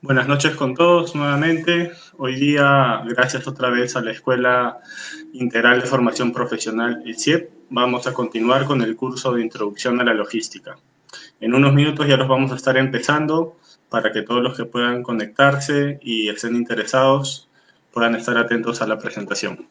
Buenas noches con todos nuevamente. Hoy día, gracias otra vez a la Escuela Integral de Formación Profesional, el CIEP, vamos a continuar con el curso de Introducción a la Logística. En unos minutos ya los vamos a estar empezando para que todos los que puedan conectarse y estén interesados puedan estar atentos a la presentación.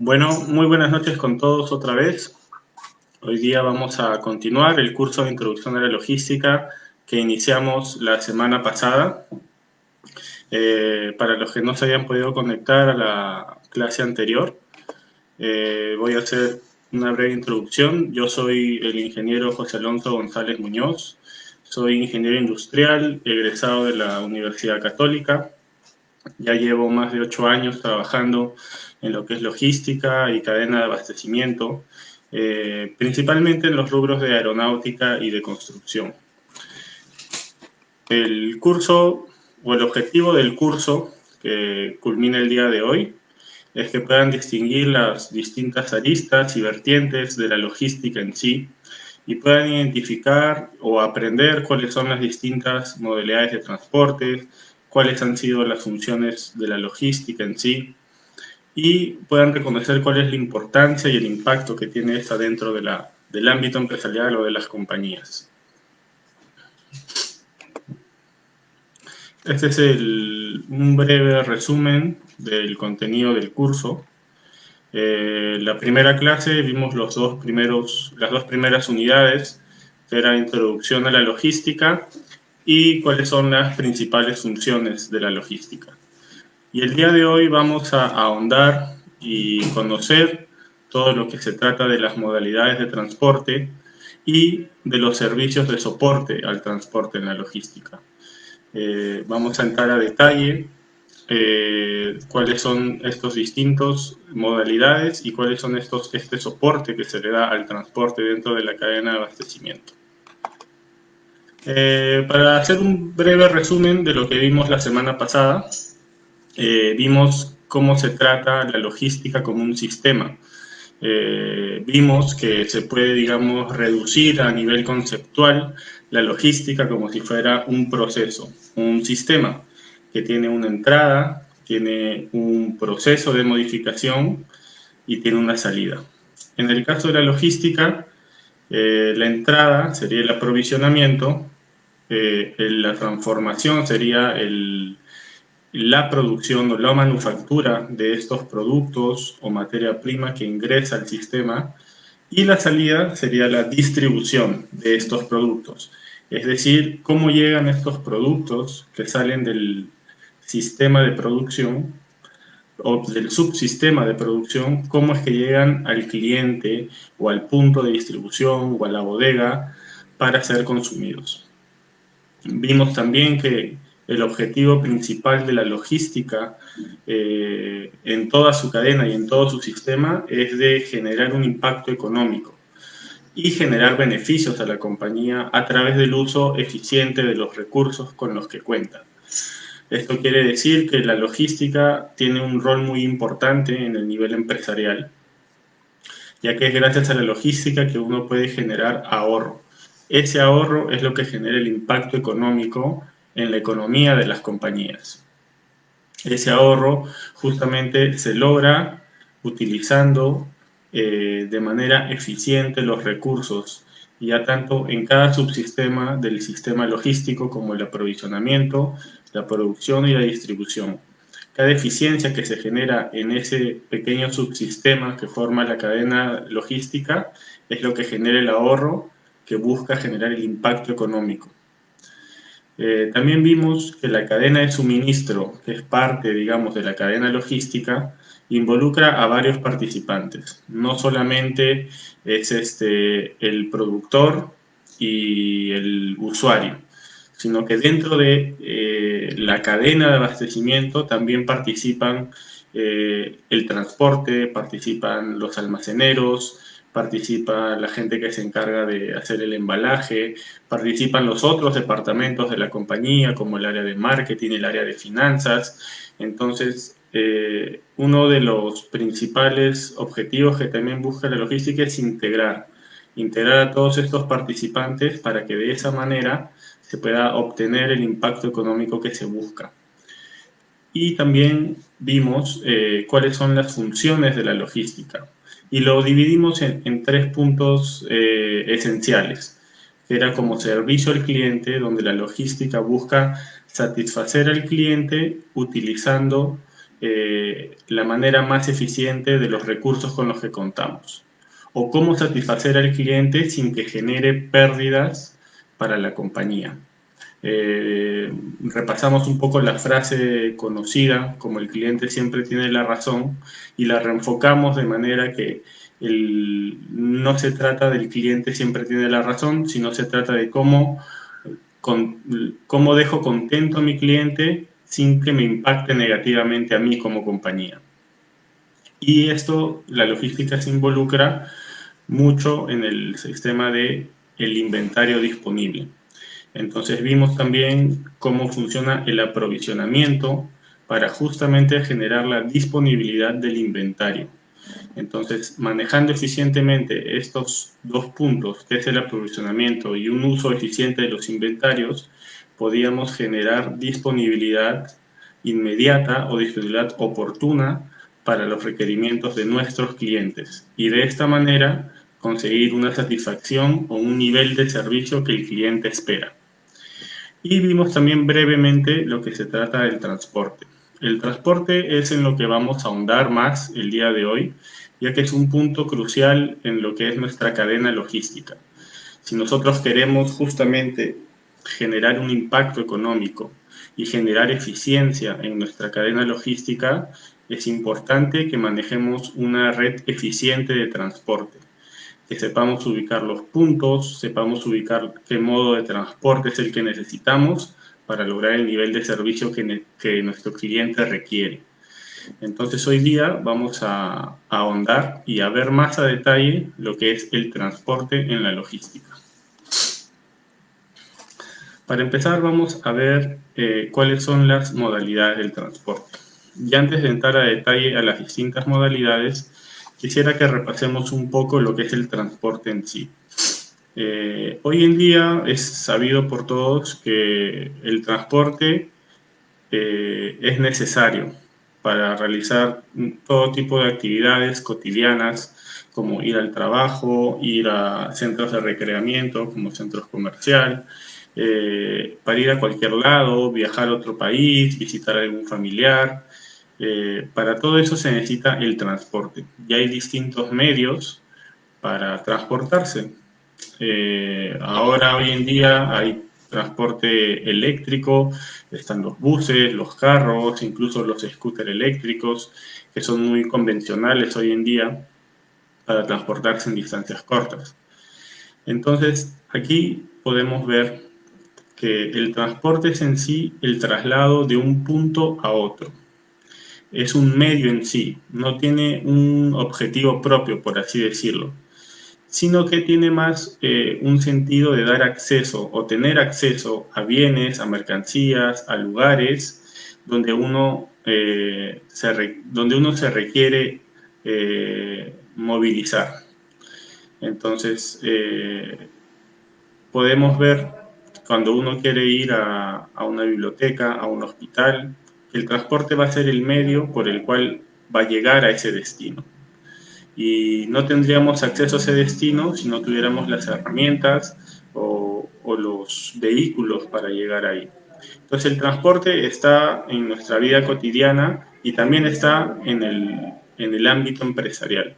Bueno, muy buenas noches con todos otra vez. Hoy día vamos a continuar el curso de Introducción a la Logística que iniciamos la semana pasada. Para los que no se hayan podido conectar a la clase anterior, voy a hacer una breve introducción. Yo soy el ingeniero José Alonso González Muñoz. Soy ingeniero industrial, egresado de la Universidad Católica. Ya llevo más de 8 años trabajando en lo que es logística y cadena de abastecimiento, principalmente en los rubros de aeronáutica y de construcción. El curso o el objetivo del curso que culmina el día de hoy es que puedan distinguir las distintas aristas y vertientes de la logística en sí y puedan identificar o aprender cuáles son las distintas modalidades de transporte, cuáles han sido las funciones de la logística en sí y puedan reconocer cuál es la importancia y el impacto que tiene esta dentro del ámbito empresarial o de las compañías. Este es un breve resumen del contenido del curso. La primera clase vimos las dos primeras unidades, que era Introducción a la Logística y cuáles son las principales funciones de la logística. Y el día de hoy vamos a ahondar y conocer todo lo que se trata de las modalidades de transporte y de los servicios de soporte al transporte en la logística. Vamos a entrar a detalle cuáles son estos distintos modalidades y cuáles son este soporte que se le da al transporte dentro de la cadena de abastecimiento. Para hacer un breve resumen de lo que vimos la semana pasada, vimos cómo se trata la logística como un sistema. Vimos que se puede, digamos, reducir a nivel conceptual la logística como si fuera un proceso, un sistema que tiene una entrada, tiene un proceso de modificación y tiene una salida. En el caso de la logística, la entrada sería el aprovisionamiento, la transformación sería la producción o la manufactura de estos productos o materia prima que ingresa al sistema y la salida sería la distribución de estos productos. Es decir, cómo llegan estos productos que salen del sistema de producción o del subsistema de producción, cómo es que llegan al cliente o al punto de distribución o a la bodega para ser consumidos. Vimos también que el objetivo principal de la logística en toda su cadena y en todo su sistema es de generar un impacto económico y generar beneficios a la compañía a través del uso eficiente de los recursos con los que cuenta. Esto quiere decir que la logística tiene un rol muy importante en el nivel empresarial, ya que es gracias a la logística que uno puede generar ahorro. Ese ahorro es lo que genera el impacto económico en la economía de las compañías. Ese ahorro justamente se logra utilizando de manera eficiente los recursos, ya tanto en cada subsistema del sistema logístico como el aprovisionamiento, la producción y la distribución. Cada eficiencia que se genera en ese pequeño subsistema que forma la cadena logística es lo que genera el ahorro que busca generar el impacto económico. También vimos que la cadena de suministro, que es parte, digamos, de la cadena logística, involucra a varios participantes. No solamente es el productor y el usuario, sino que dentro de la cadena de abastecimiento también participan el transporte, participan los almaceneros, participa la gente que se encarga de hacer el embalaje, participan los otros departamentos de la compañía, como el área de marketing, el área de finanzas. Entonces, uno de los principales objetivos que también busca la logística es integrar a todos estos participantes para que de esa manera se pueda obtener el impacto económico que se busca. Y también vimos cuáles son las funciones de la logística y lo dividimos en tres puntos esenciales, que era como servicio al cliente, donde la logística busca satisfacer al cliente utilizando la manera más eficiente de los recursos con los que contamos, o cómo satisfacer al cliente sin que genere pérdidas para la compañía. Repasamos un poco la frase conocida, como el cliente siempre tiene la razón, y la reenfocamos de manera que no se trata del cliente siempre tiene la razón, sino se trata de cómo dejo contento a mi cliente sin que me impacte negativamente a mí como compañía. Y esto, la logística se involucra mucho en el sistema de el inventario disponible. Entonces vimos también cómo funciona el aprovisionamiento para justamente generar la disponibilidad del inventario. Entonces, manejando eficientemente estos dos puntos, que es el aprovisionamiento y un uso eficiente de los inventarios, podíamos generar disponibilidad inmediata o disponibilidad oportuna para los requerimientos de nuestros clientes y de esta manera conseguir una satisfacción o un nivel de servicio que el cliente espera. Y vimos también brevemente lo que se trata del transporte. El transporte es en lo que vamos a ahondar más el día de hoy, ya que es un punto crucial en lo que es nuestra cadena logística. Si nosotros queremos justamente generar un impacto económico y generar eficiencia en nuestra cadena logística, es importante que manejemos una red eficiente de transporte, que sepamos ubicar los puntos, sepamos ubicar qué modo de transporte es el que necesitamos para lograr el nivel de servicio que nuestro cliente requiere. Entonces hoy día vamos a ahondar y a ver más a detalle lo que es el transporte en la logística. Para empezar vamos a ver cuáles son las modalidades del transporte. Y antes de entrar a detalle a las distintas modalidades, quisiera que repasemos un poco lo que es el transporte en sí. Hoy en día es sabido por todos que el transporte es necesario para realizar todo tipo de actividades cotidianas, como ir al trabajo, ir a centros de recreamiento, como centros comerciales, para ir a cualquier lado, viajar a otro país, visitar a algún familiar. Para todo eso se necesita el transporte. Y hay distintos medios para transportarse. Ahora, hoy en día, hay transporte eléctrico, están los buses, los carros, incluso los scooters eléctricos, que son muy convencionales hoy en día para transportarse en distancias cortas. Entonces, aquí podemos ver que el transporte es en sí el traslado de un punto a otro. Es un medio en sí, no tiene un objetivo propio, por así decirlo, sino que tiene más un sentido de dar acceso o tener acceso a bienes, a mercancías, a lugares donde donde uno se requiere movilizar. Entonces, podemos ver cuando uno quiere ir a una biblioteca, a un hospital, el transporte va a ser el medio por el cual va a llegar a ese destino. Y no tendríamos acceso a ese destino si no tuviéramos las herramientas o los vehículos para llegar ahí. Entonces el transporte está en nuestra vida cotidiana y también está en el ámbito empresarial.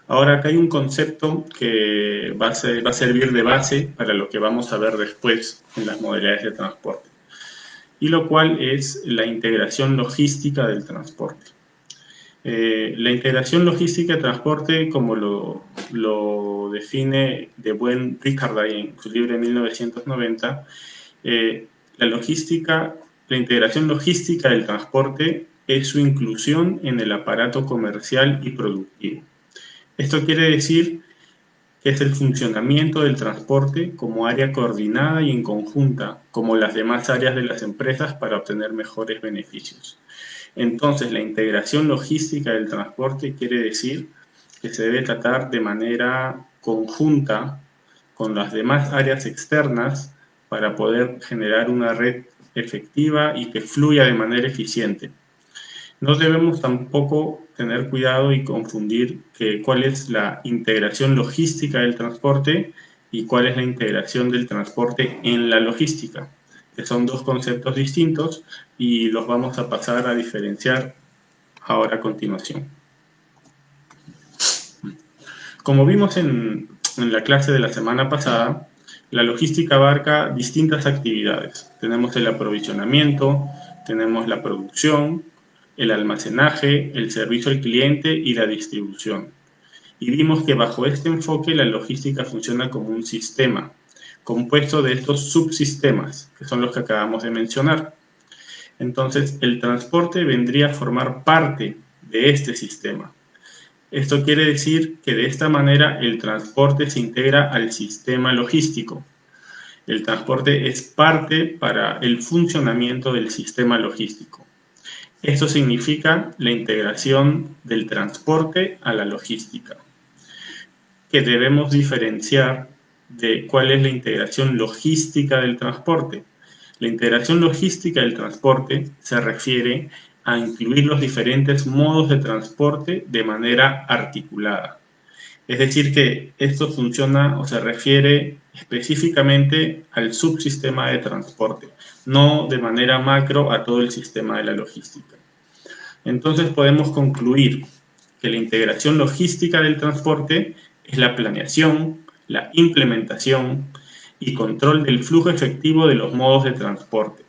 Ahora, acá hay un concepto que va a servir de base para lo que vamos a ver después en las modalidades de transporte, y lo cual es la integración logística del transporte. La integración logística de transporte, como lo define de buen Ricarday en su libro de 1990, la integración logística del transporte es su inclusión en el aparato comercial y productivo. Esto quiere decir que es el funcionamiento del transporte como área coordinada y en conjunta, como las demás áreas de las empresas, para obtener mejores beneficios. Entonces, la integración logística del transporte quiere decir que se debe tratar de manera conjunta con las demás áreas externas para poder generar una red efectiva y que fluya de manera eficiente. No debemos tampoco tener cuidado y confundir cuál es la integración logística del transporte y cuál es la integración del transporte en la logística, que son dos conceptos distintos y los vamos a pasar a diferenciar ahora a continuación. Como vimos en la clase de la semana pasada, la logística abarca distintas actividades. Tenemos el aprovisionamiento, tenemos la producción, el almacenaje, el servicio al cliente y la distribución. Y vimos que bajo este enfoque la logística funciona como un sistema, compuesto de estos subsistemas, que son los que acabamos de mencionar. Entonces, el transporte vendría a formar parte de este sistema. Esto quiere decir que de esta manera el transporte se integra al sistema logístico. El transporte es parte para el funcionamiento del sistema logístico. Esto significa la integración del transporte a la logística, que debemos diferenciar de cuál es la integración logística del transporte. La integración logística del transporte se refiere a incluir los diferentes modos de transporte de manera articulada. Es decir, que esto funciona o se refiere específicamente al subsistema de transporte, no de manera macro a todo el sistema de la logística. Entonces podemos concluir que la integración logística del transporte es la planeación, la implementación y control del flujo efectivo de los modos de transporte,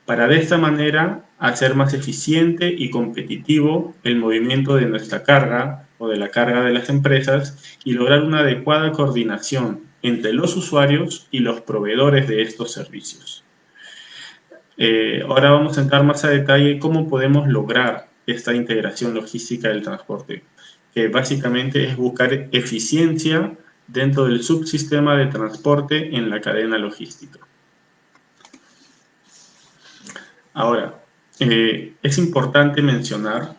para de esta manera hacer más eficiente y competitivo el movimiento de nuestra carga o de la carga de las empresas y lograr una adecuada coordinación entre los usuarios y los proveedores de estos servicios. Ahora vamos a entrar más a detalle cómo podemos lograr esta integración logística del transporte, que básicamente es buscar eficiencia dentro del subsistema de transporte en la cadena logística. Ahora, es importante mencionar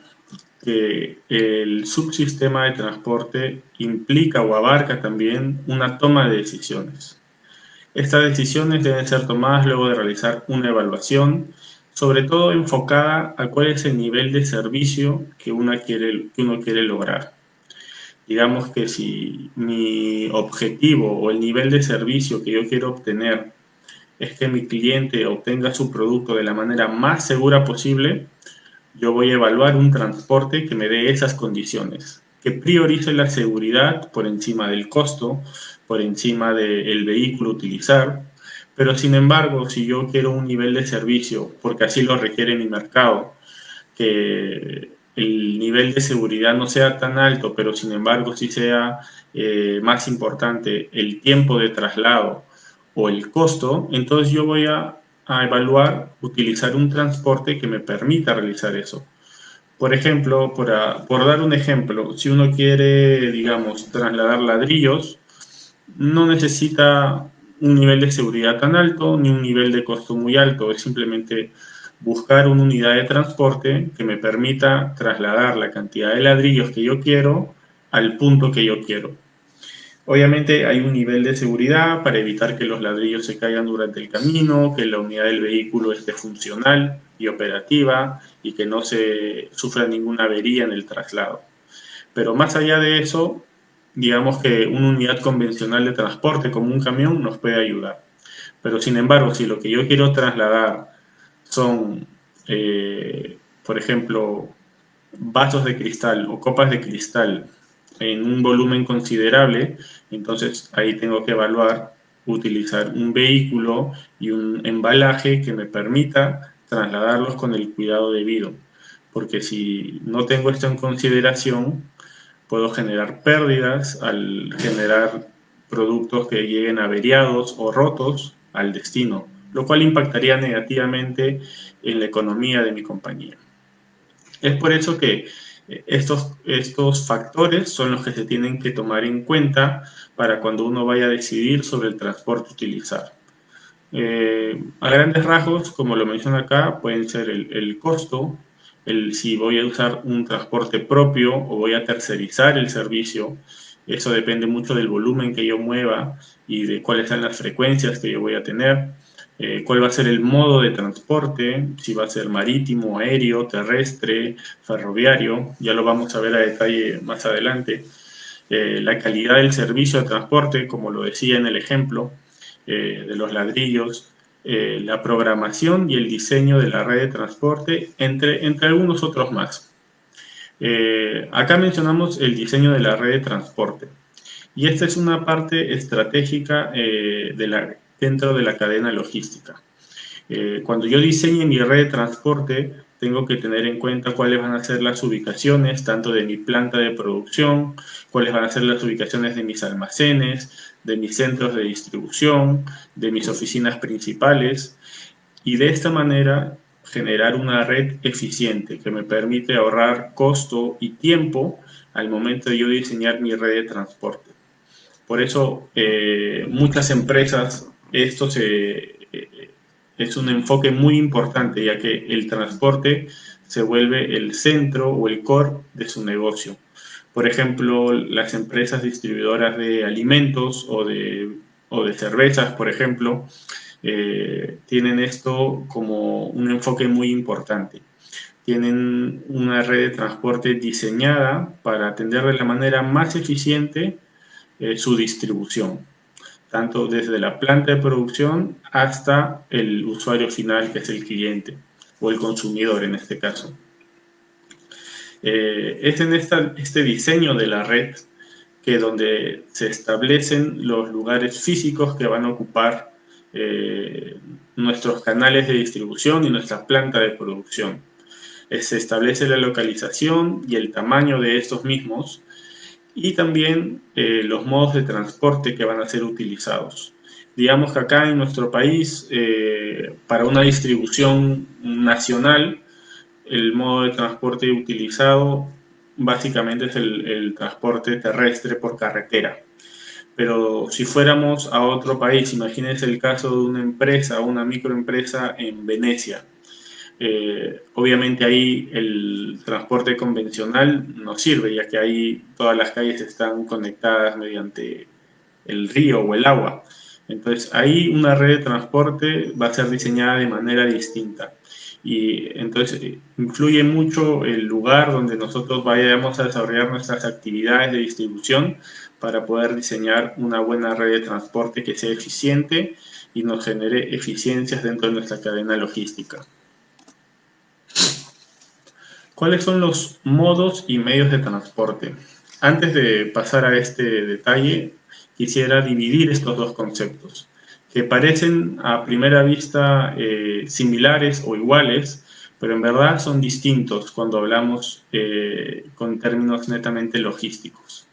que el subsistema de transporte implica o abarca también una toma de decisiones. Estas decisiones deben ser tomadas luego de realizar una evaluación, sobre todo enfocada a cuál es el nivel de servicio que uno quiere lograr. Digamos que si mi objetivo o el nivel de servicio que yo quiero obtener es que mi cliente obtenga su producto de la manera más segura posible, yo voy a evaluar un transporte que me dé esas condiciones, que priorice la seguridad por encima del costo, por encima del vehículo a utilizar. Pero sin embargo, si yo quiero un nivel de servicio, porque así lo requiere mi mercado, que el nivel de seguridad no sea tan alto, pero sin embargo sí sea más importante el tiempo de traslado o el costo, entonces yo voy a evaluar utilizar un transporte que me permita realizar eso. Por ejemplo, por dar un ejemplo, si uno quiere, digamos, trasladar ladrillos, no necesita un nivel de seguridad tan alto ni un nivel de costo muy alto, es simplemente buscar una unidad de transporte que me permita trasladar la cantidad de ladrillos que yo quiero al punto que yo quiero. Obviamente hay un nivel de seguridad para evitar que los ladrillos se caigan durante el camino, que la unidad del vehículo esté funcional y operativa y que no se sufra ninguna avería en el traslado. Pero más allá de eso, digamos que una unidad convencional de transporte como un camión nos puede ayudar. Pero sin embargo, si lo que yo quiero trasladar son, por ejemplo, vasos de cristal o copas de cristal en un volumen considerable, entonces ahí tengo que evaluar utilizar un vehículo y un embalaje que me permita trasladarlos con el cuidado debido. Porque si no tengo esto en consideración, puedo generar pérdidas al generar productos que lleguen averiados o rotos al destino, lo cual impactaría negativamente en la economía de mi compañía. Es por eso que estos factores son los que se tienen que tomar en cuenta para cuando uno vaya a decidir sobre el transporte a utilizar. A grandes rasgos, como lo menciono acá, pueden ser el costo, si voy a usar un transporte propio o voy a tercerizar el servicio. Eso depende mucho del volumen que yo mueva y de cuáles son las frecuencias que yo voy a tener. Cuál va a ser el modo de transporte, si va a ser marítimo, aéreo, terrestre, ferroviario, ya lo vamos a ver a detalle más adelante. La calidad del servicio de transporte, como lo decía en el ejemplo de los ladrillos, la programación y el diseño de la red de transporte, entre algunos otros más. Acá mencionamos el diseño de la red de transporte. Y esta es una parte estratégica dentro de la cadena logística. Cuando yo diseñe mi red de transporte, tengo que tener en cuenta cuáles van a ser las ubicaciones, tanto de mi planta de producción, cuáles van a ser las ubicaciones de mis almacenes, de mis centros de distribución, de mis oficinas principales, y de esta manera generar una red eficiente que me permite ahorrar costo y tiempo al momento de yo diseñar mi red de transporte. Por eso, muchas empresas, es un enfoque muy importante, ya que el transporte se vuelve el centro o el core de su negocio. Por ejemplo, las empresas distribuidoras de alimentos o de cervezas, por ejemplo, tienen esto como un enfoque muy importante. Tienen una red de transporte diseñada para atender de la manera más eficiente su distribución, tanto desde la planta de producción hasta el usuario final, que es el cliente o el consumidor en este caso. Es en este diseño de la red que donde se establecen los lugares físicos que van a ocupar nuestros canales de distribución y nuestra planta de producción. Se establece la localización y el tamaño de estos mismos y también los modos de transporte que van a ser utilizados. Digamos que acá en nuestro país, para una distribución nacional, el modo de transporte utilizado básicamente es el transporte terrestre por carretera. Pero si fuéramos a otro país, imagínense el caso de una empresa, una microempresa en Venecia. Obviamente ahí el transporte convencional no sirve, ya que ahí todas las calles están conectadas mediante el río o el agua. Entonces ahí una red de transporte va a ser diseñada de manera distinta. Y entonces influye mucho el lugar donde nosotros vayamos a desarrollar nuestras actividades de distribución para poder diseñar una buena red de transporte que sea eficiente y nos genere eficiencias dentro de nuestra cadena logística. ¿Cuáles son los modos y medios de transporte? Antes de pasar a este detalle, quisiera dividir estos dos conceptos, que parecen a primera vista similares o iguales, pero en verdad son distintos cuando hablamos con términos netamente logísticos.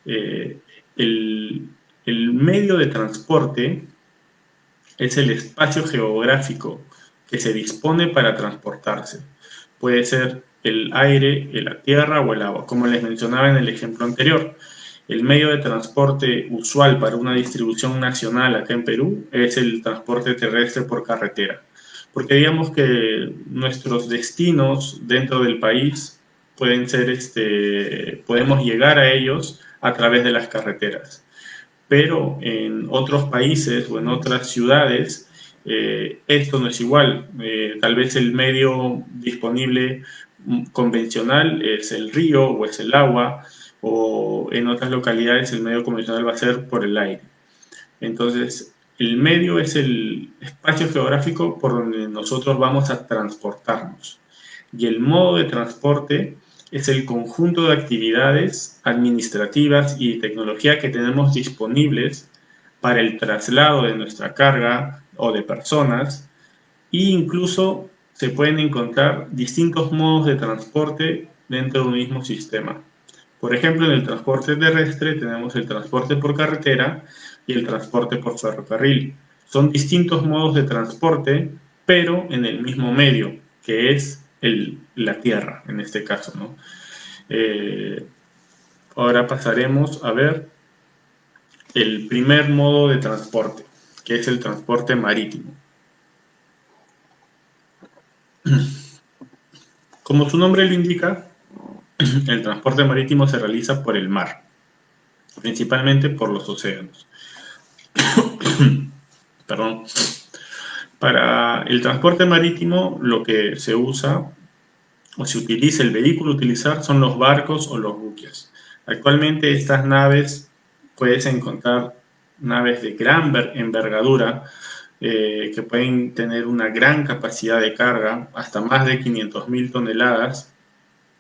Eh, el, el medio de transporte es el espacio geográfico que se dispone para transportarse. Puede ser el aire, la tierra o el agua, como les mencionaba en el ejemplo anterior. El medio de transporte usual para una distribución nacional acá en Perú es el transporte terrestre por carretera, porque digamos que nuestros destinos dentro del país pueden ser, podemos llegar a ellos a través de las carreteras, pero en otros países o en otras ciudades esto no es igual. Tal vez el medio disponible convencional es el río o es el agua, o en otras localidades el medio convencional va a ser por el aire. Entonces, el medio es el espacio geográfico por donde nosotros vamos a transportarnos. Y el modo de transporte es el conjunto de actividades administrativas y tecnología que tenemos disponibles para el traslado de nuestra carga o de personas, e incluso se pueden encontrar distintos modos de transporte dentro de un mismo sistema. Por ejemplo, en el transporte terrestre tenemos el transporte por carretera y el transporte por ferrocarril. Son distintos modos de transporte, pero en el mismo medio, que es la tierra, en este caso, ¿no? Eh, Ahora pasaremos a ver el primer modo de transporte, que es el transporte marítimo. Como su nombre lo indica, el transporte marítimo se realiza por el mar, principalmente por los océanos. Perdón. Para el transporte marítimo lo que se usa o se utiliza, el vehículo a utilizar son los barcos o los buques. Actualmente estas naves, puedes encontrar naves de gran envergadura que pueden tener una gran capacidad de carga, hasta más de 500.000 toneladas,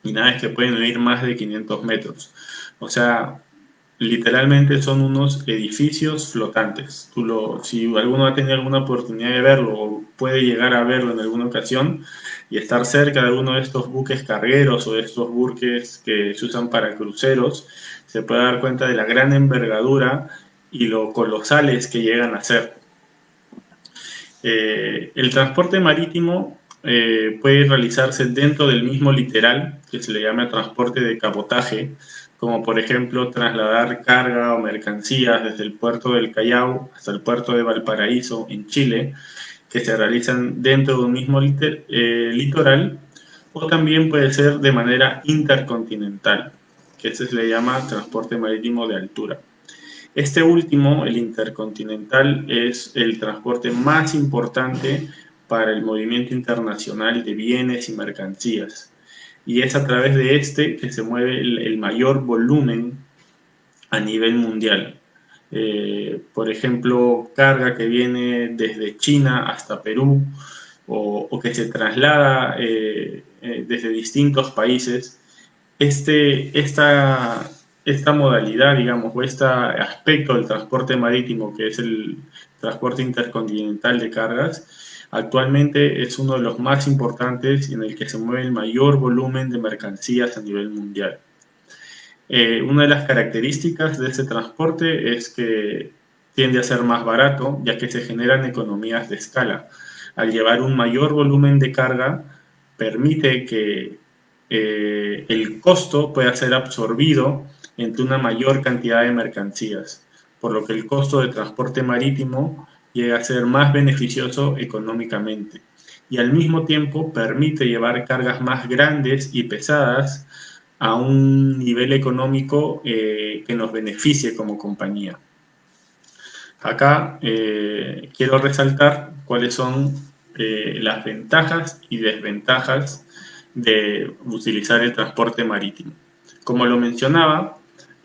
y naves que pueden medir más de 500 metros. O sea, literalmente son unos edificios flotantes. Si alguno ha tenido alguna oportunidad de verlo o puede llegar a verlo en alguna ocasión y estar cerca de alguno de estos buques cargueros o de estos buques que se usan para cruceros, se puede dar cuenta de la gran envergadura y lo colosales que llegan a ser. El transporte marítimo puede realizarse dentro del mismo literal, que se le llama transporte de cabotaje, como por ejemplo trasladar carga o mercancías desde el puerto del Callao hasta el puerto de Valparaíso en Chile, que se realizan dentro de un mismo litoral, o también puede ser de manera intercontinental, que se le llama transporte marítimo de altura. Este último, el intercontinental, es el transporte más importante para el movimiento internacional de bienes y mercancías. Y es a través de este que se mueve el mayor volumen a nivel mundial. Por ejemplo, carga que viene desde China hasta Perú o que se traslada desde distintos países. Esta modalidad, digamos, o este aspecto del transporte marítimo, que es el transporte intercontinental de cargas, actualmente es uno de los más importantes y en el que se mueve el mayor volumen de mercancías a nivel mundial. Una de las características de este transporte es que tiende a ser más barato, ya que se generan economías de escala. Al llevar un mayor volumen de carga, permite que el costo pueda ser absorbido entre una mayor cantidad de mercancías, por lo que el costo de transporte marítimo llega a ser más beneficioso económicamente y al mismo tiempo permite llevar cargas más grandes y pesadas a un nivel económico que nos beneficie como compañía. Acá quiero resaltar cuáles son las ventajas y desventajas de utilizar el transporte marítimo. Como lo mencionaba,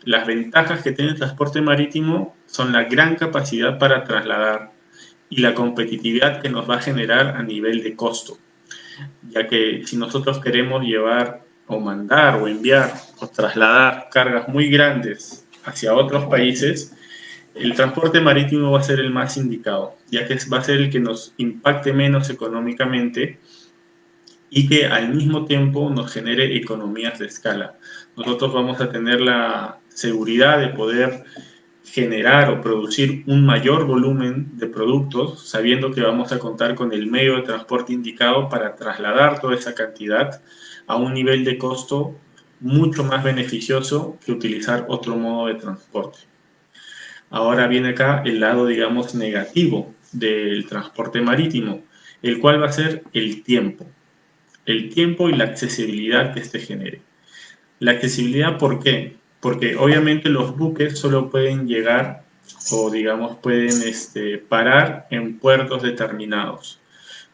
las ventajas que tiene el transporte marítimo son la gran capacidad para trasladar y la competitividad que nos va a generar a nivel de costo, ya que si nosotros queremos llevar o mandar o enviar o trasladar cargas muy grandes hacia otros países, el transporte marítimo va a ser el más indicado, ya que va a ser el que nos impacte menos económicamente y que al mismo tiempo nos genere economías de escala. Nosotros vamos a tener la seguridad de poder generar o producir un mayor volumen de productos, sabiendo que vamos a contar con el medio de transporte indicado para trasladar toda esa cantidad a un nivel de costo mucho más beneficioso que utilizar otro modo de transporte. Ahora viene acá el lado, digamos, negativo del transporte marítimo, el cual va a ser el tiempo y la accesibilidad que este genere. La accesibilidad, ¿por qué? Porque obviamente los buques solo pueden llegar o digamos pueden parar en puertos determinados.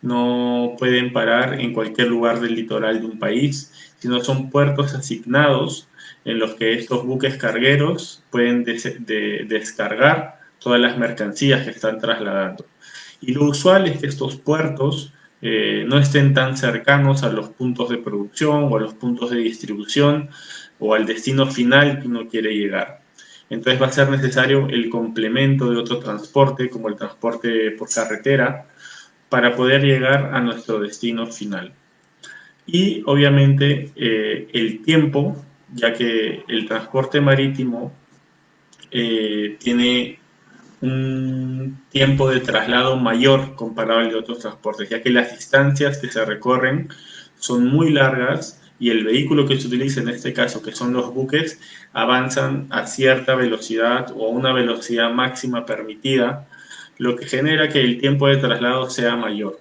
No pueden parar en cualquier lugar del litoral de un país, sino son puertos asignados en los que estos buques cargueros pueden descargar todas las mercancías que están trasladando. Y lo usual es que estos puertos no estén tan cercanos a los puntos de producción o a los puntos de distribución o al destino final que uno quiere llegar. Entonces va a ser necesario el complemento de otro transporte, como el transporte por carretera, para poder llegar a nuestro destino final. Y obviamente el tiempo, ya que el transporte marítimo tiene un tiempo de traslado mayor comparado al de otros transportes, ya que las distancias que se recorren son muy largas y el vehículo que se utiliza en este caso, que son los buques, avanzan a cierta velocidad o a una velocidad máxima permitida, lo que genera que el tiempo de traslado sea mayor.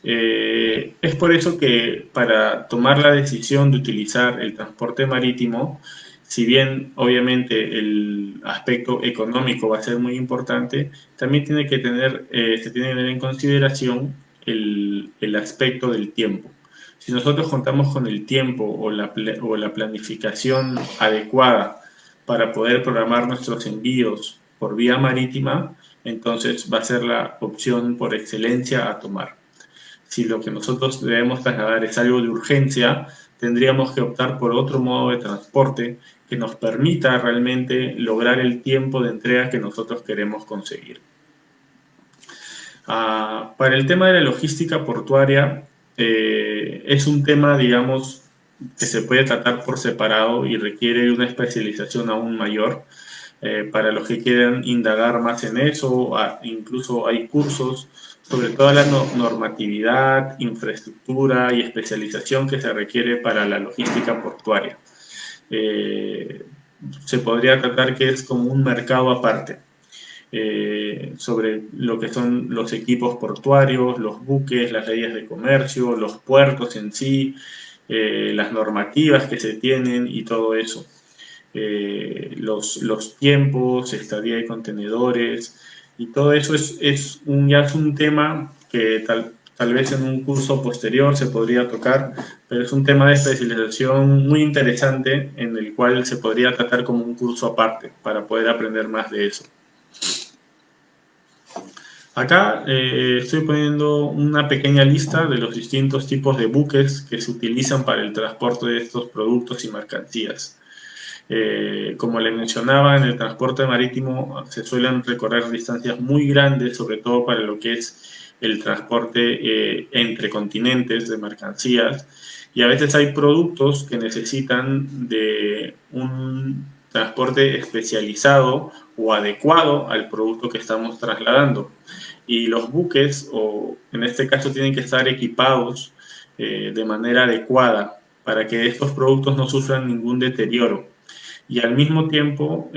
Es por eso que para tomar la decisión de utilizar el transporte marítimo, si bien obviamente el aspecto económico va a ser muy importante, también se tiene que tener en consideración el aspecto del tiempo. Si nosotros contamos con el tiempo o la planificación adecuada para poder programar nuestros envíos por vía marítima, entonces va a ser la opción por excelencia a tomar. Si lo que nosotros debemos trasladar es algo de urgencia, tendríamos que optar por otro modo de transporte que nos permita realmente lograr el tiempo de entrega que nosotros queremos conseguir. Para el tema de la logística portuaria, es un tema, digamos, que se puede tratar por separado y requiere de una especialización aún mayor. Para los que quieran indagar más en eso, incluso hay cursos sobre toda la normatividad, infraestructura y especialización que se requiere para la logística portuaria. Se podría tratar que es como un mercado aparte. Sobre lo que son los equipos portuarios, los buques, las leyes de comercio, los puertos en sí, las normativas que se tienen y todo eso. Los tiempos, estadía de contenedores y todo eso ya es un tema que tal vez en un curso posterior se podría tocar, pero es un tema de especialización muy interesante en el cual se podría tratar como un curso aparte para poder aprender más de eso. Acá estoy poniendo una pequeña lista de los distintos tipos de buques que se utilizan para el transporte de estos productos y mercancías. Como le mencionaba, en el transporte marítimo se suelen recorrer distancias muy grandes, sobre todo para lo que es el transporte entre continentes de mercancías, y a veces hay productos que necesitan de un transporte especializado o adecuado al producto que estamos trasladando. Y los buques, o en este caso, tienen que estar equipados de manera adecuada para que estos productos no sufran ningún deterioro y al mismo tiempo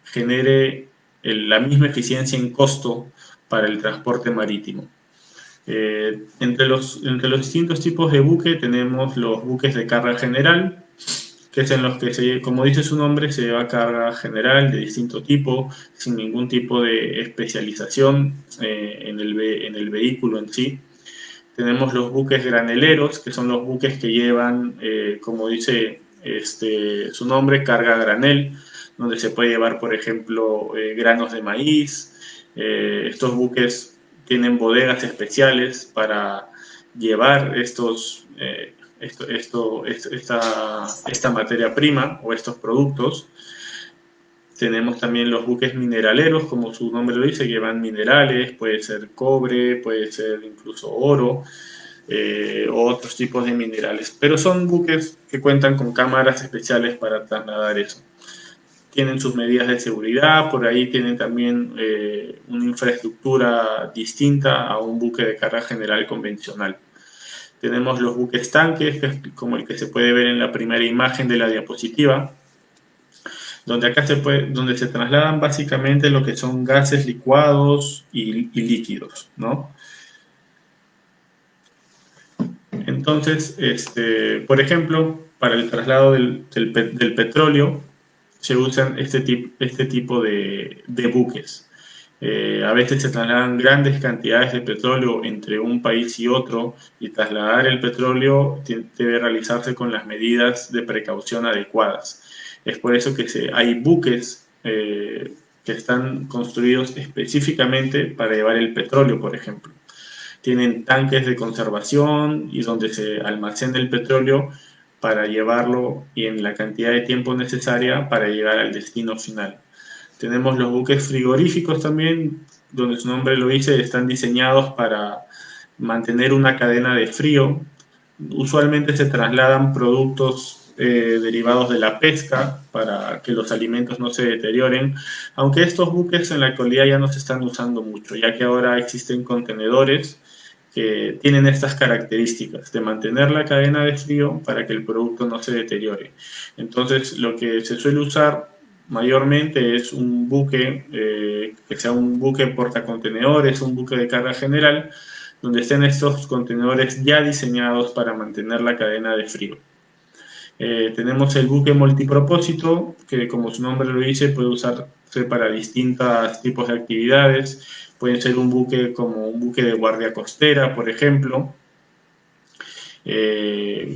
genere la misma eficiencia en costo para el transporte marítimo. Entre los distintos tipos de buque tenemos los buques de carga general, que es en los que, como dice su nombre, se lleva carga general de distinto tipo, sin ningún tipo de especialización en el vehículo en sí. Tenemos los buques graneleros, que son los buques que llevan, como dice su nombre, carga a granel, donde se puede llevar, por ejemplo, granos de maíz. Estos buques tienen bodegas especiales para llevar esta materia prima o estos productos. Tenemos también los buques mineraleros, como su nombre lo dice, llevan minerales, puede ser cobre, puede ser incluso oro, o otros tipos de minerales. Pero son buques que cuentan con cámaras especiales para trasladar eso. Tienen sus medidas de seguridad, por ahí tienen también una infraestructura distinta a un buque de carga general convencional. Tenemos los buques tanques, que es como el que se puede ver en la primera imagen de la diapositiva, donde acá donde se trasladan básicamente lo que son gases licuados y líquidos, ¿no? Entonces, por ejemplo, para el traslado del petróleo se usan este tipo de buques. A veces se trasladan grandes cantidades de petróleo entre un país y otro, y trasladar el petróleo debe realizarse con las medidas de precaución adecuadas. Es por eso que hay buques que están construidos específicamente para llevar el petróleo, por ejemplo. Tienen tanques de conservación y donde se almacena el petróleo para llevarlo y en la cantidad de tiempo necesaria para llegar al destino final. Tenemos los buques frigoríficos también, donde su nombre lo dice, están diseñados para mantener una cadena de frío. Usualmente se trasladan productos derivados de la pesca para que los alimentos no se deterioren, aunque estos buques en la actualidad ya no se están usando mucho, ya que ahora existen contenedores que tienen estas características de mantener la cadena de frío para que el producto no se deteriore. Entonces, lo que se suele usar mayormente es un buque, que sea un buque portacontenedores, un buque de carga general, donde estén estos contenedores ya diseñados para mantener la cadena de frío. Tenemos el buque multipropósito, que como su nombre lo dice, puede usarse para distintos tipos de actividades. Puede ser un buque como un buque de guardia costera, por ejemplo.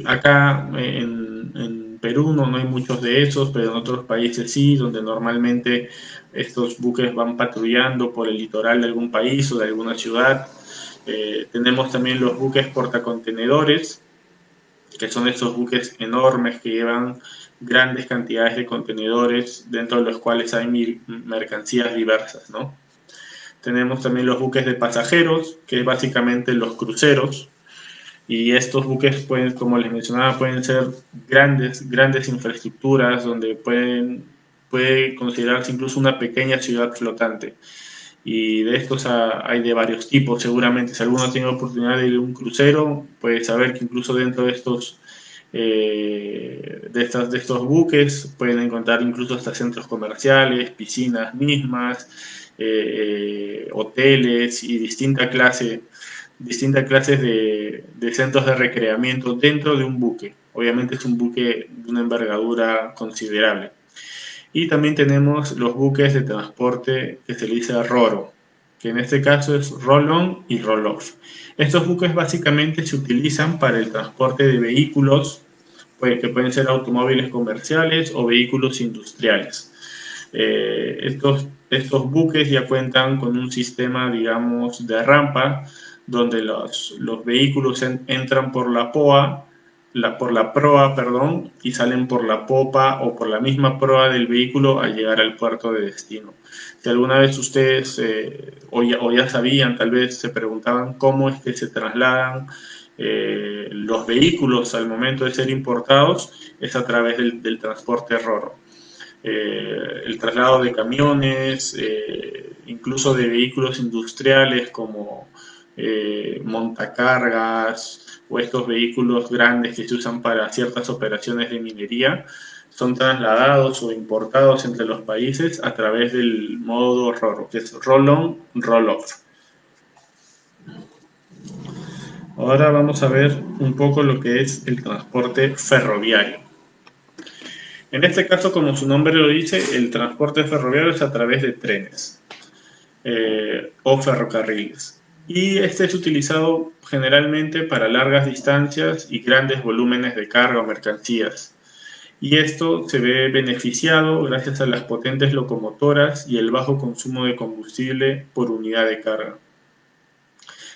Acá en Perú no hay muchos de esos, pero en otros países sí, donde normalmente estos buques van patrullando por el litoral de algún país o de alguna ciudad. Tenemos también los buques portacontenedores, que son esos buques enormes que llevan grandes cantidades de contenedores dentro de los cuales hay mercancías diversas, ¿no? Tenemos también los buques de pasajeros, que es básicamente los cruceros, y estos buques pueden, como les mencionaba, pueden ser grandes infraestructuras donde puede considerarse incluso una pequeña ciudad flotante. Y de estos hay de varios tipos. Seguramente si alguno tiene la oportunidad de ir a un crucero, puede saber que incluso dentro de estos buques pueden encontrar incluso hasta centros comerciales, piscinas mismas, hoteles y distintas clases de centros de recreamiento dentro de un buque. Obviamente es un buque de una envergadura considerable. Y también tenemos los buques de transporte que se le dice RoRo, que en este caso es roll-on y roll-off. Estos buques básicamente se utilizan para el transporte de vehículos, que pueden ser automóviles comerciales o vehículos industriales. Estos buques ya cuentan con un sistema, digamos, de rampa, donde los vehículos entran por la proa, perdón, y salen por la popa o por la misma proa del vehículo al llegar al puerto de destino. Si alguna vez ustedes o ya sabían, tal vez se preguntaban cómo es que se trasladan los vehículos al momento de ser importados, es a través del transporte RoRo. El traslado de camiones, incluso de vehículos industriales como montacargas o estos vehículos grandes que se usan para ciertas operaciones de minería, son trasladados o importados entre los países a través del modo RoRo, que es roll-on, roll-off. Ahora vamos a ver un poco lo que es el transporte ferroviario. En este caso, como su nombre lo dice, el transporte ferroviario es a través de trenes o ferrocarriles. Y este es utilizado generalmente para largas distancias y grandes volúmenes de carga o mercancías. Y esto se ve beneficiado gracias a las potentes locomotoras y el bajo consumo de combustible por unidad de carga.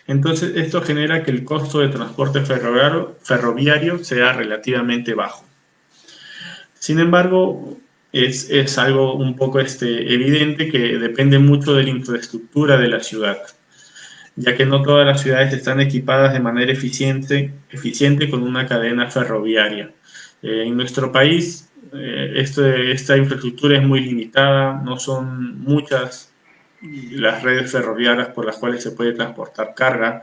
Entonces, esto genera que el costo de transporte ferroviario sea relativamente bajo. Sin embargo, es algo un poco evidente que depende mucho de la infraestructura de la ciudad, ya que no todas las ciudades están equipadas de manera eficiente con una cadena ferroviaria. En nuestro país, esta infraestructura es muy limitada, no son muchas las redes ferroviarias por las cuales se puede transportar carga,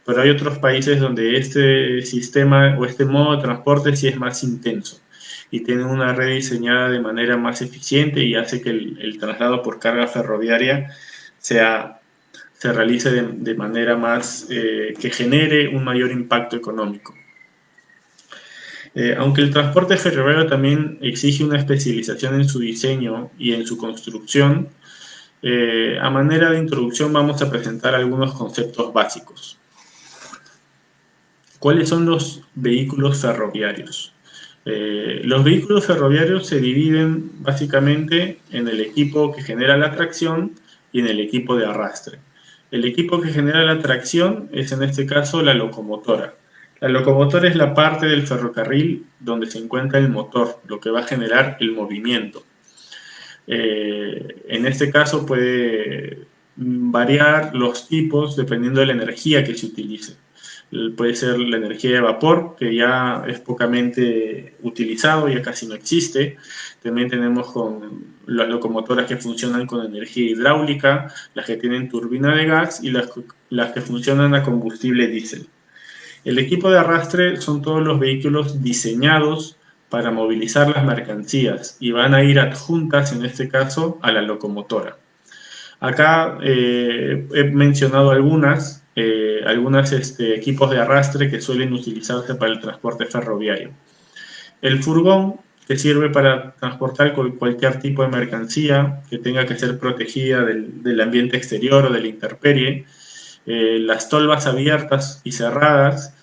pero hay otros países donde este sistema o este modo de transporte sí es más intenso y tienen una red diseñada de manera más eficiente y hace que el traslado por carga ferroviaria sea, se realice de manera más que genere un mayor impacto económico. Aunque el transporte ferroviario también exige una especialización en su diseño y en su construcción, a manera de introducción vamos a presentar algunos conceptos básicos. ¿Cuáles son los vehículos ferroviarios? Los vehículos ferroviarios se dividen básicamente en el equipo que genera la tracción y en el equipo de arrastre. El equipo que genera la tracción es en este caso la locomotora. La locomotora es la parte del ferrocarril donde se encuentra el motor, lo que va a generar el movimiento. En este caso puede variar los tipos dependiendo de la energía que se utilice. Puede ser la energía de vapor, que ya es pocamente utilizado, ya casi no existe. También tenemos con las locomotoras que funcionan con energía hidráulica, las que tienen turbina de gas y las que funcionan a combustible diésel. El equipo de arrastre son todos los vehículos diseñados para movilizar las mercancías y van a ir adjuntas, en este caso, a la locomotora. Acá he mencionado algunos equipos de arrastre que suelen utilizarse para el transporte ferroviario. El furgón, que sirve para transportar cualquier tipo de mercancía que tenga que ser protegida del ambiente exterior o de la intemperie. Las tolvas abiertas y cerradas.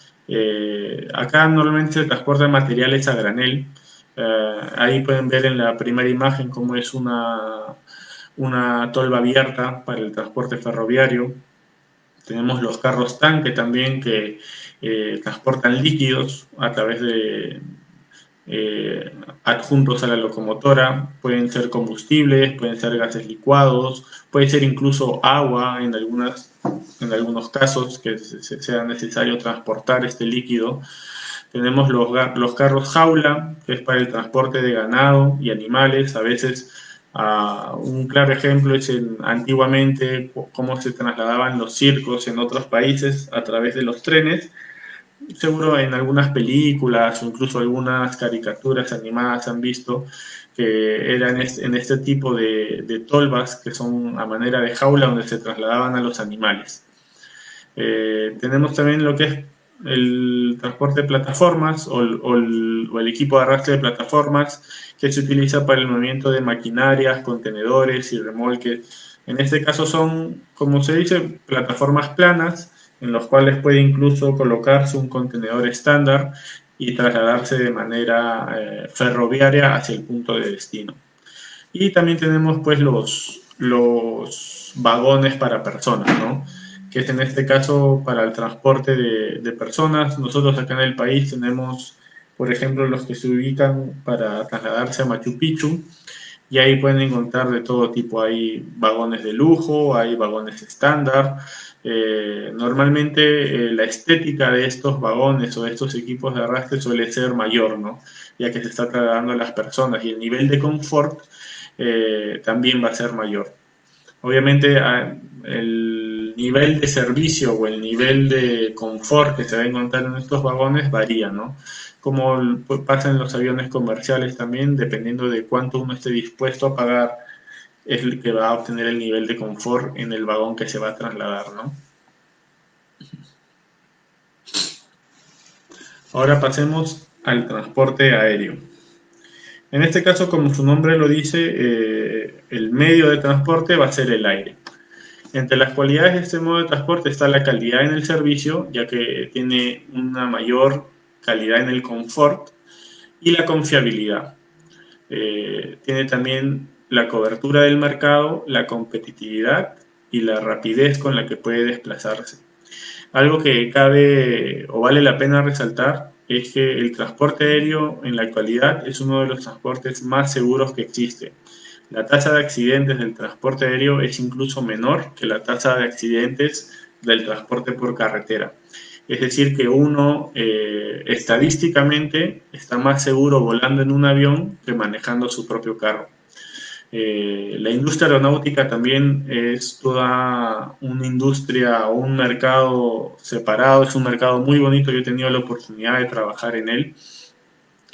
Acá normalmente se transportan materiales a granel. Ahí pueden ver en la primera imagen cómo es una tolva abierta para el transporte ferroviario. Tenemos los carros tanque también que transportan líquidos a través de adjuntos a la locomotora. Pueden ser combustibles, pueden ser gases licuados, puede ser incluso agua en algunos casos que sea necesario transportar este líquido. Tenemos los carros jaula, que es para el transporte de ganado y animales. A veces, un claro ejemplo es antiguamente cómo se trasladaban los circos en otros países a través de los trenes. Seguro en algunas películas o incluso algunas caricaturas animadas han visto que eran en este tipo de tolvas que son a manera de jaula donde se trasladaban a los animales. Tenemos también lo que es el transporte de plataformas o el equipo de arrastre de plataformas que se utiliza para el movimiento de maquinarias, contenedores y remolques. En este caso son, como se dice, plataformas planas en los cuales puede incluso colocarse un contenedor estándar y trasladarse de manera ferroviaria hacia el punto de destino. Y también tenemos pues los vagones para personas, ¿no? Que es en este caso para el transporte de personas. Nosotros acá en el país tenemos, por ejemplo, los que se ubican para trasladarse a Machu Picchu, y ahí pueden encontrar de todo tipo. Hay vagones de lujo, hay vagones estándar. Normalmente la estética de estos vagones o de estos equipos de arrastre suele ser mayor, ¿no? Ya que se está trasladando a las personas y el nivel de confort también va a ser mayor. Obviamente el nivel de servicio o el nivel de confort que se va a encontrar en estos vagones varía, ¿no? Como pasa en los aviones comerciales también, dependiendo de cuánto uno esté dispuesto a pagar, es el que va a obtener el nivel de confort en el vagón que se va a trasladar, ¿no? Ahora pasemos al transporte aéreo. En este caso, como su nombre lo dice, el medio de transporte va a ser el aire. Entre las cualidades de este modo de transporte está la calidad en el servicio, ya que tiene una mayor calidad en el confort, y la confiabilidad. Tiene también la cobertura del mercado, la competitividad y la rapidez con la que puede desplazarse. Algo que cabe o vale la pena resaltar es que el transporte aéreo en la actualidad es uno de los transportes más seguros que existe. La tasa de accidentes del transporte aéreo es incluso menor que la tasa de accidentes del transporte por carretera. Es decir, que uno estadísticamente está más seguro volando en un avión que manejando su propio carro. La industria aeronáutica también es toda una industria o un mercado separado, es un mercado muy bonito, yo he tenido la oportunidad de trabajar en él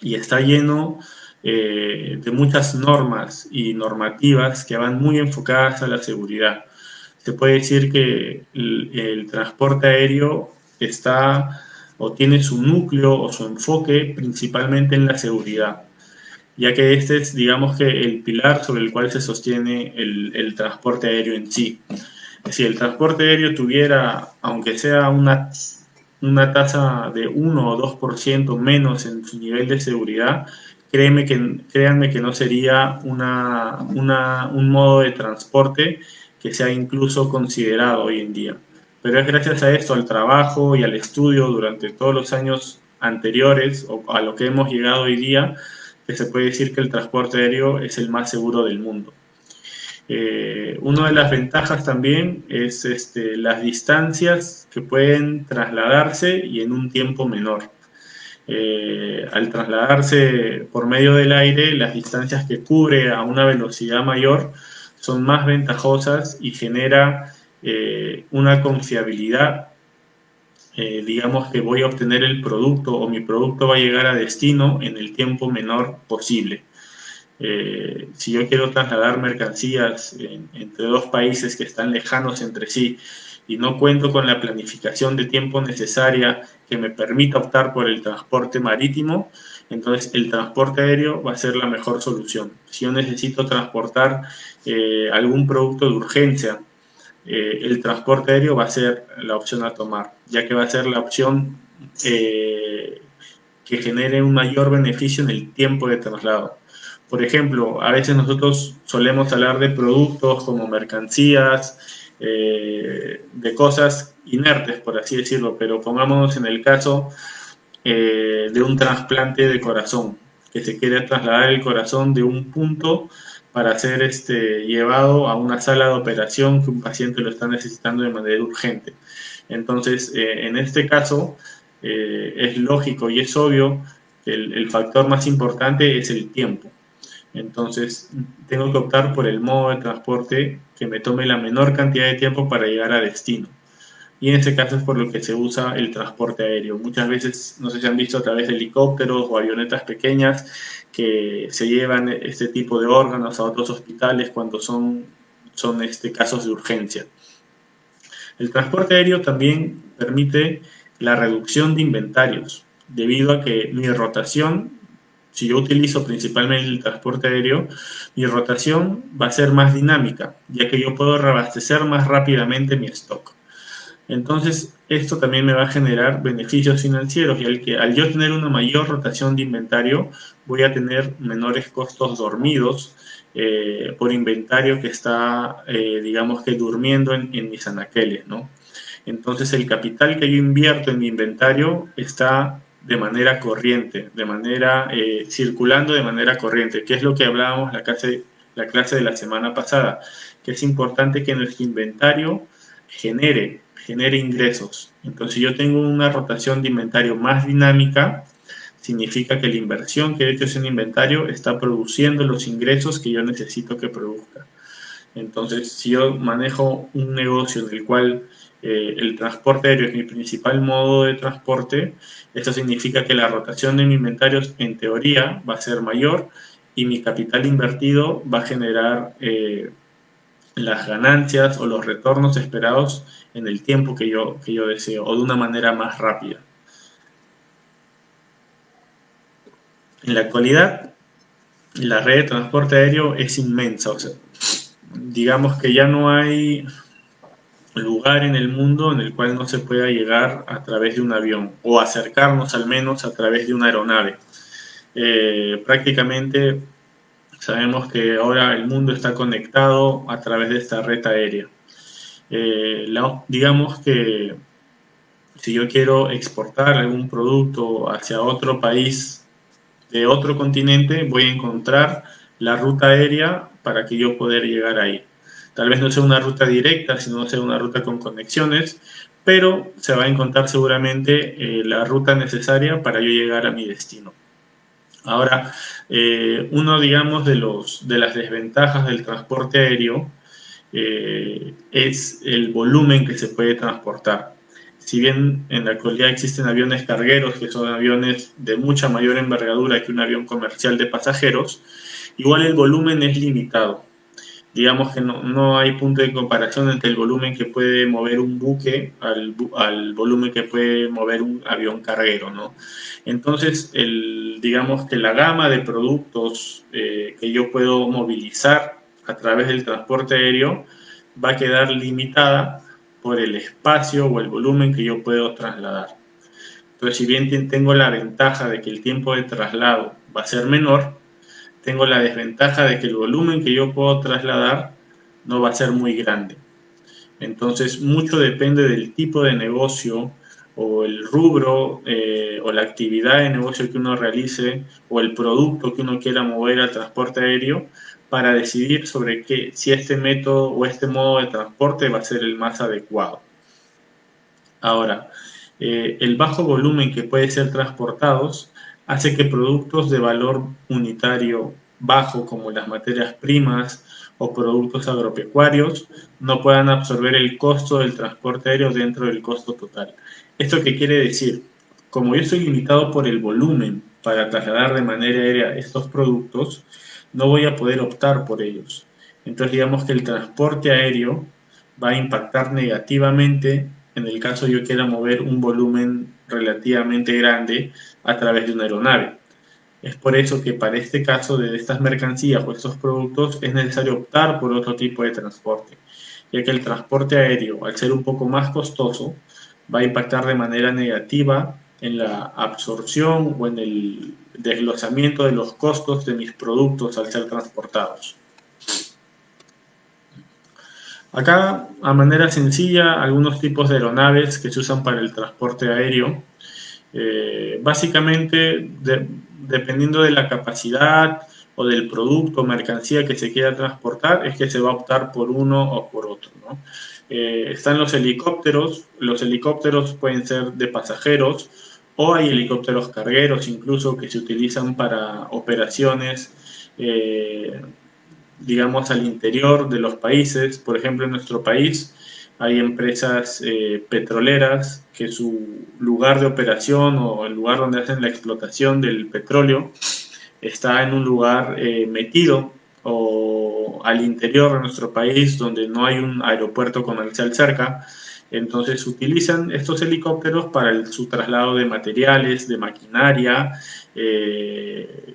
y está lleno de muchas normas y normativas que van muy enfocadas a la seguridad. Se puede decir que el transporte aéreo está o tiene su núcleo o su enfoque principalmente en la seguridad, ya que este es, digamos que, el pilar sobre el cual se sostiene el transporte aéreo en sí. Si el transporte aéreo tuviera, aunque sea una tasa de 1 o 2% menos en su nivel de seguridad, créanme que no sería un modo de transporte que sea incluso considerado hoy en día. Pero es gracias a esto, al trabajo y al estudio durante todos los años anteriores o a lo que hemos llegado hoy día, que se puede decir que el transporte aéreo es el más seguro del mundo. Una de las ventajas también es las distancias que pueden trasladarse y en un tiempo menor. Al trasladarse por medio del aire, las distancias que cubre a una velocidad mayor son más ventajosas y genera una confiabilidad. Digamos que voy a obtener el producto o mi producto va a llegar a destino en el tiempo menor posible. Si yo quiero trasladar mercancías entre dos países que están lejanos entre sí y no cuento con la planificación de tiempo necesaria que me permita optar por el transporte marítimo, entonces el transporte aéreo va a ser la mejor solución. Si yo necesito transportar algún producto de urgencia, el transporte aéreo va a ser la opción a tomar, ya que va a ser la opción que genere un mayor beneficio en el tiempo de traslado. Por ejemplo, a veces nosotros solemos hablar de productos como mercancías, de cosas inertes, por así decirlo, pero pongámonos en el caso de un trasplante de corazón, que se quiere trasladar el corazón de un punto para ser llevado a una sala de operación que un paciente lo está necesitando de manera urgente. Entonces, en este caso, es lógico y es obvio que el factor más importante es el tiempo. Entonces, tengo que optar por el modo de transporte que me tome la menor cantidad de tiempo para llegar a destino. Y en este caso es por lo que se usa el transporte aéreo. Muchas veces, no sé si han visto a través de helicópteros o avionetas pequeñas que se llevan este tipo de órganos a otros hospitales cuando son casos de urgencia. El transporte aéreo también permite la reducción de inventarios, debido a que mi rotación, si yo utilizo principalmente el transporte aéreo, mi rotación va a ser más dinámica, ya que yo puedo reabastecer más rápidamente mi stock. Entonces, esto también me va a generar beneficios financieros, y al yo tener una mayor rotación de inventario, voy a tener menores costos dormidos por inventario que está, digamos que durmiendo en mis anaqueles, ¿no? Entonces, el capital que yo invierto en mi inventario está de manera corriente, circulando de manera corriente, que es lo que hablábamos la clase de la semana pasada, que es importante que nuestro inventario genere ingresos. Entonces, si yo tengo una rotación de inventario más dinámica, significa que la inversión que he hecho en inventario está produciendo los ingresos que yo necesito que produzca. Entonces, si yo manejo un negocio en el cual el transporte aéreo es mi principal modo de transporte, eso significa que la rotación de mi inventario en teoría va a ser mayor y mi capital invertido va a generar las ganancias o los retornos esperados en el tiempo que yo deseo o de una manera más rápida. En la actualidad, la red de transporte aéreo es inmensa, o sea, digamos que ya no hay lugar en el mundo en el cual no se pueda llegar a través de un avión o acercarnos al menos a través de una aeronave. Prácticamente sabemos que ahora el mundo está conectado a través de esta red aérea. Digamos que Si yo quiero exportar algún producto hacia otro país de otro continente, voy a encontrar la ruta aérea para que yo pueda llegar ahí. Tal vez no sea una ruta directa, sino sea una ruta con conexiones, pero se va a encontrar seguramente la ruta necesaria para yo llegar a mi destino. Ahora, uno, digamos, de las desventajas del transporte aéreo es el volumen que se puede transportar. Si bien en la actualidad existen aviones cargueros, que son aviones de mucha mayor envergadura que un avión comercial de pasajeros, igual el volumen es limitado. Digamos que no hay punto de comparación entre el volumen que puede mover un buque al volumen que puede mover un avión carguero, ¿no? Entonces, digamos que la gama de productos que yo puedo movilizar a través del transporte aéreo va a quedar limitada por el espacio o el volumen que yo puedo trasladar. Entonces, si bien tengo la ventaja de que el tiempo de traslado va a ser menor, tengo la desventaja de que el volumen que yo puedo trasladar no va a ser muy grande. Entonces, mucho depende del tipo de negocio o el rubro o la actividad de negocio que uno realice o el producto que uno quiera mover al transporte aéreo para decidir sobre si este método o este modo de transporte va a ser el más adecuado. Ahora, el bajo volumen que puede ser transportados hace que productos de valor unitario bajo, como las materias primas o productos agropecuarios, no puedan absorber el costo del transporte aéreo dentro del costo total. ¿Esto qué quiere decir? Como yo estoy limitado por el volumen para trasladar de manera aérea estos productos, no voy a poder optar por ellos. Entonces digamos que el transporte aéreo va a impactar negativamente en el caso yo quiera mover un volumen relativamente grande a través de una aeronave. Es por eso que para este caso de estas mercancías o estos productos es necesario optar por otro tipo de transporte, ya que el transporte aéreo, al ser un poco más costoso, va a impactar de manera negativa en la absorción o en el desglosamiento de los costos de mis productos al ser transportados. Acá, a manera sencilla, algunos tipos de aeronaves que se usan para el transporte aéreo. Básicamente, dependiendo de la capacidad o del producto o mercancía que se quiera transportar, es que se va a optar por uno o por otro, ¿no? Están los helicópteros pueden ser de pasajeros o hay helicópteros cargueros incluso que se utilizan para operaciones digamos, al interior de los países. Por ejemplo, en nuestro país hay empresas petroleras que su lugar de operación o el lugar donde hacen la explotación del petróleo está en un lugar metido o al interior de nuestro país donde no hay un aeropuerto comercial cerca. Entonces utilizan estos helicópteros para su traslado de materiales, de maquinaria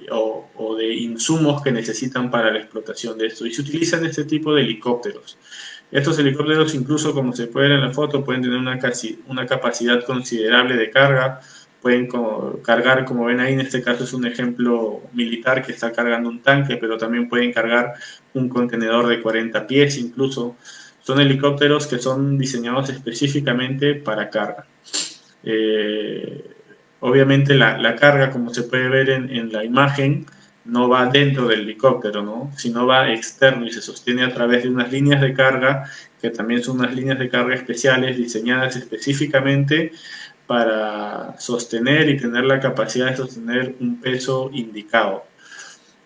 o de insumos que necesitan para la explotación de esto. Y se utilizan este tipo de helicópteros. Estos helicópteros, incluso como se puede ver en la foto, pueden tener una capacidad considerable de carga, pueden cargar, como ven ahí, en este caso es un ejemplo militar que está cargando un tanque, pero también pueden cargar un contenedor de 40 pies incluso. Son helicópteros que son diseñados específicamente para carga. Eh, Obviamente la carga, como se puede ver en la imagen, no va dentro del helicóptero, ¿no? Sino va externo y se sostiene a través de unas líneas de carga, que también son unas líneas de carga especiales diseñadas específicamente para sostener y tener la capacidad de sostener un peso indicado.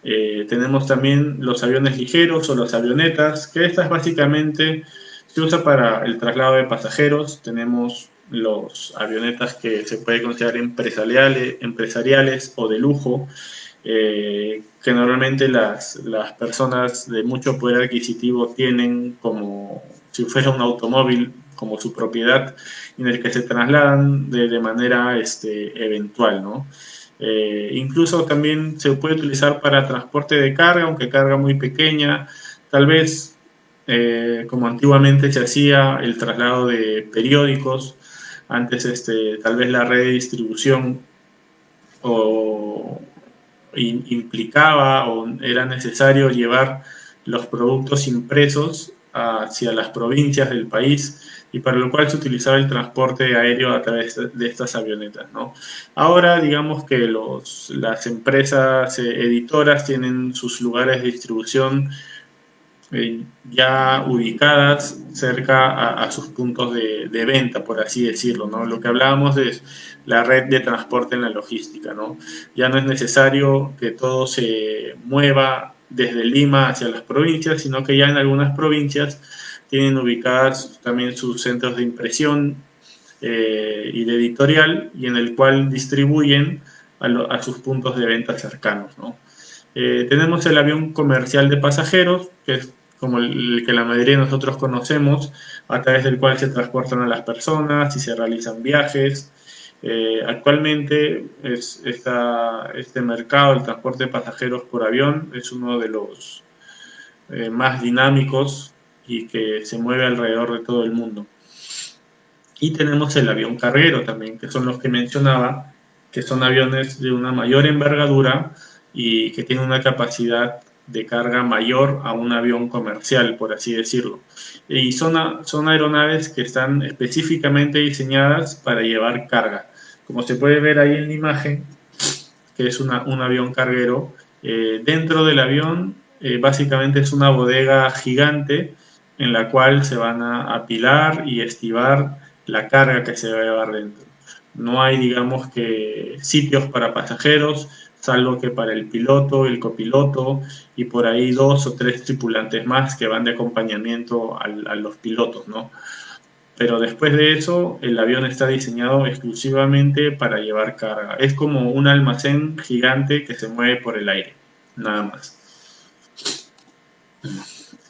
Tenemos también los aviones ligeros o las avionetas, que estas básicamente se usa para el traslado de pasajeros. Tenemos los avionetas que se puede considerar empresariales o de lujo, que normalmente las personas de mucho poder adquisitivo tienen como si fuera un automóvil como su propiedad, en el que se trasladan de manera eventual, ¿no? Incluso también se puede utilizar para transporte de carga, aunque carga muy pequeña. Tal vez, como antiguamente se hacía el traslado de periódicos, antes tal vez la red de distribución o implicaba o era necesario llevar los productos impresos hacia las provincias del país. y para lo cual se utilizaba el transporte aéreo a través de estas avionetas, ¿no? Ahora, digamos que las empresas editoras tienen sus lugares de distribución ya ubicadas cerca a sus puntos de venta, por así decirlo, ¿no? Lo que hablábamos es la red de transporte en la logística, ¿no? Ya no es necesario que todo se mueva desde Lima hacia las provincias, sino que ya en algunas provincias tienen ubicadas también sus centros de impresión y de editorial, y en el cual distribuyen a sus puntos de venta cercanos, ¿no? Tenemos el avión comercial de pasajeros, que es como el que la mayoría de nosotros conocemos, a través del cual se transportan a las personas y se realizan viajes. Actualmente este mercado, el transporte de pasajeros por avión, es uno de los más dinámicos y que se mueve alrededor de todo el mundo. Y tenemos el avión carguero también, que son los que mencionaba, que son aviones de una mayor envergadura y que tienen una capacidad de carga mayor a un avión comercial, por así decirlo. Y son aeronaves que están específicamente diseñadas para llevar carga. Como se puede ver ahí en la imagen, que es un avión carguero, dentro del avión básicamente es una bodega gigante en la cual se van a apilar y estibar la carga que se va a llevar dentro. No hay, digamos, que sitios para pasajeros, salvo que para el piloto, el copiloto y por ahí 2 o 3 tripulantes más que van de acompañamiento a los pilotos, ¿no? Pero después de eso, el avión está diseñado exclusivamente para llevar carga. Es como un almacén gigante que se mueve por el aire, nada más.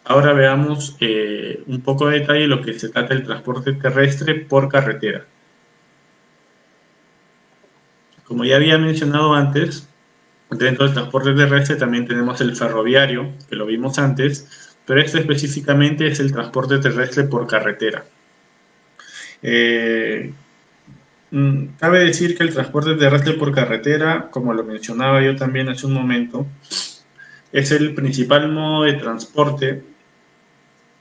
Ahora veamos un poco de detalle lo que se trata del transporte terrestre por carretera. Como ya había mencionado antes, dentro del transporte terrestre también tenemos el ferroviario, que lo vimos antes, pero este específicamente es el transporte terrestre por carretera. Cabe decir que el transporte terrestre por carretera, como lo mencionaba yo también hace un momento, es el principal modo de transporte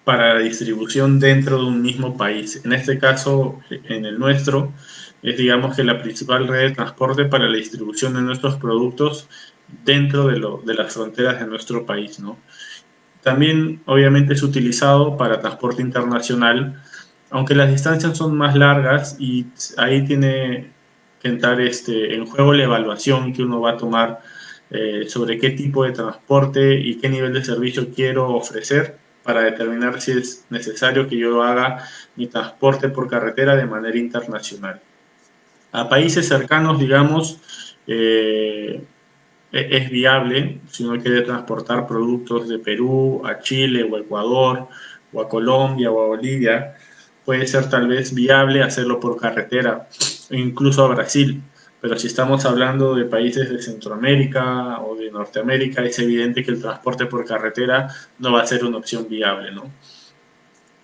para la distribución dentro de un mismo país. En este caso, en el nuestro, es digamos que la principal red de transporte para la distribución de nuestros productos dentro de las fronteras de nuestro país, ¿no? También, obviamente, es utilizado para transporte internacional, aunque las distancias son más largas y ahí tiene que entrar en juego la evaluación que uno va a tomar sobre qué tipo de transporte y qué nivel de servicio quiero ofrecer para determinar si es necesario que yo haga mi transporte por carretera de manera internacional. A países cercanos, digamos, es viable si uno quiere transportar productos de Perú a Chile o Ecuador o a Colombia o a Bolivia, puede ser tal vez viable hacerlo por carretera, incluso a Brasil. Pero si estamos hablando de países de Centroamérica o de Norteamérica, es evidente que el transporte por carretera no va a ser una opción viable, ¿no?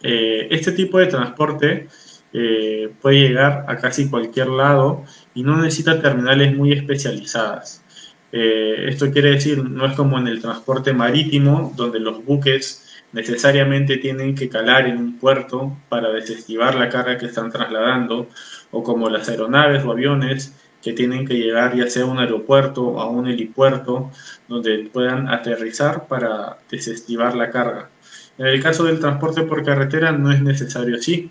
Este tipo de transporte puede llegar a casi cualquier lado y no necesita terminales muy especializadas. Esto quiere decir, no es como en el transporte marítimo, donde los buques necesariamente tienen que calar en un puerto para desestivar la carga que están trasladando, o como las aeronaves o aviones que tienen que llegar ya sea a un aeropuerto o a un helipuerto donde puedan aterrizar para desestivar la carga. En el caso del transporte por carretera no es necesario así.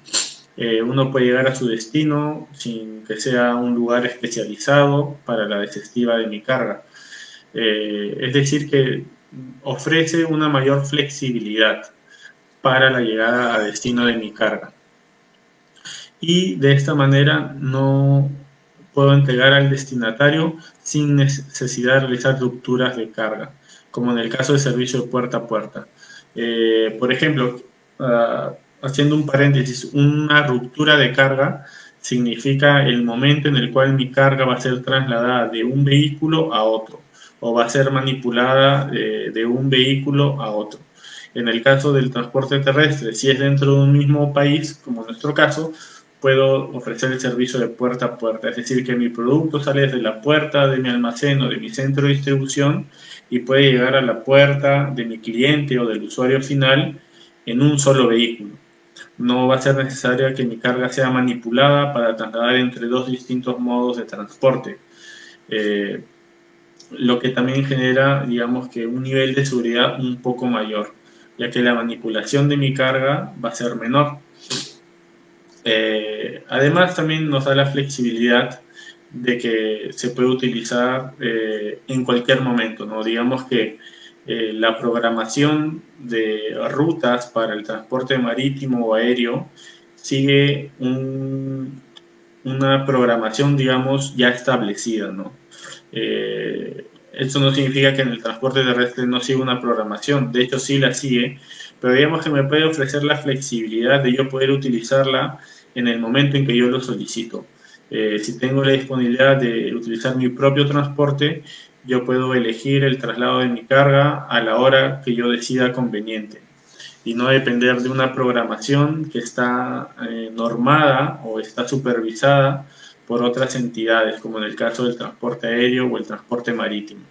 Uno puede llegar a su destino sin que sea un lugar especializado para la desestiva de mi carga. Es decir, que ofrece una mayor flexibilidad para la llegada a destino de mi carga. Y de esta manera no puedo entregar al destinatario sin necesidad de realizar rupturas de carga, como en el caso del servicio de puerta a puerta. Por ejemplo, haciendo un paréntesis, una ruptura de carga significa el momento en el cual mi carga va a ser trasladada de un vehículo a otro o va a ser manipulada de un vehículo a otro. En el caso del transporte terrestre, si es dentro de un mismo país, como en nuestro caso, puedo ofrecer el servicio de puerta a puerta, es decir, que mi producto sale desde la puerta de mi almacén o de mi centro de distribución y puede llegar a la puerta de mi cliente o del usuario final en un solo vehículo. No va a ser necesaria que mi carga sea manipulada para trasladar entre dos distintos modos de transporte. Eh, lo que también genera, digamos que un nivel de seguridad un poco mayor, ya que la manipulación de mi carga va a ser menor. Además, también nos da la flexibilidad de que se puede utilizar en cualquier momento, ¿no? Digamos que la programación de rutas para el transporte marítimo o aéreo sigue una programación, digamos, ya establecida, ¿no? Esto no significa que en el transporte terrestre no siga una programación, de hecho sí la sigue, pero digamos que me puede ofrecer la flexibilidad de yo poder utilizarla en el momento en que yo lo solicito. Si tengo la disponibilidad de utilizar mi propio transporte, yo puedo elegir el traslado de mi carga a la hora que yo decida conveniente y no depender de una programación que está normada o está supervisada por otras entidades, como en el caso del transporte aéreo o el transporte marítimo.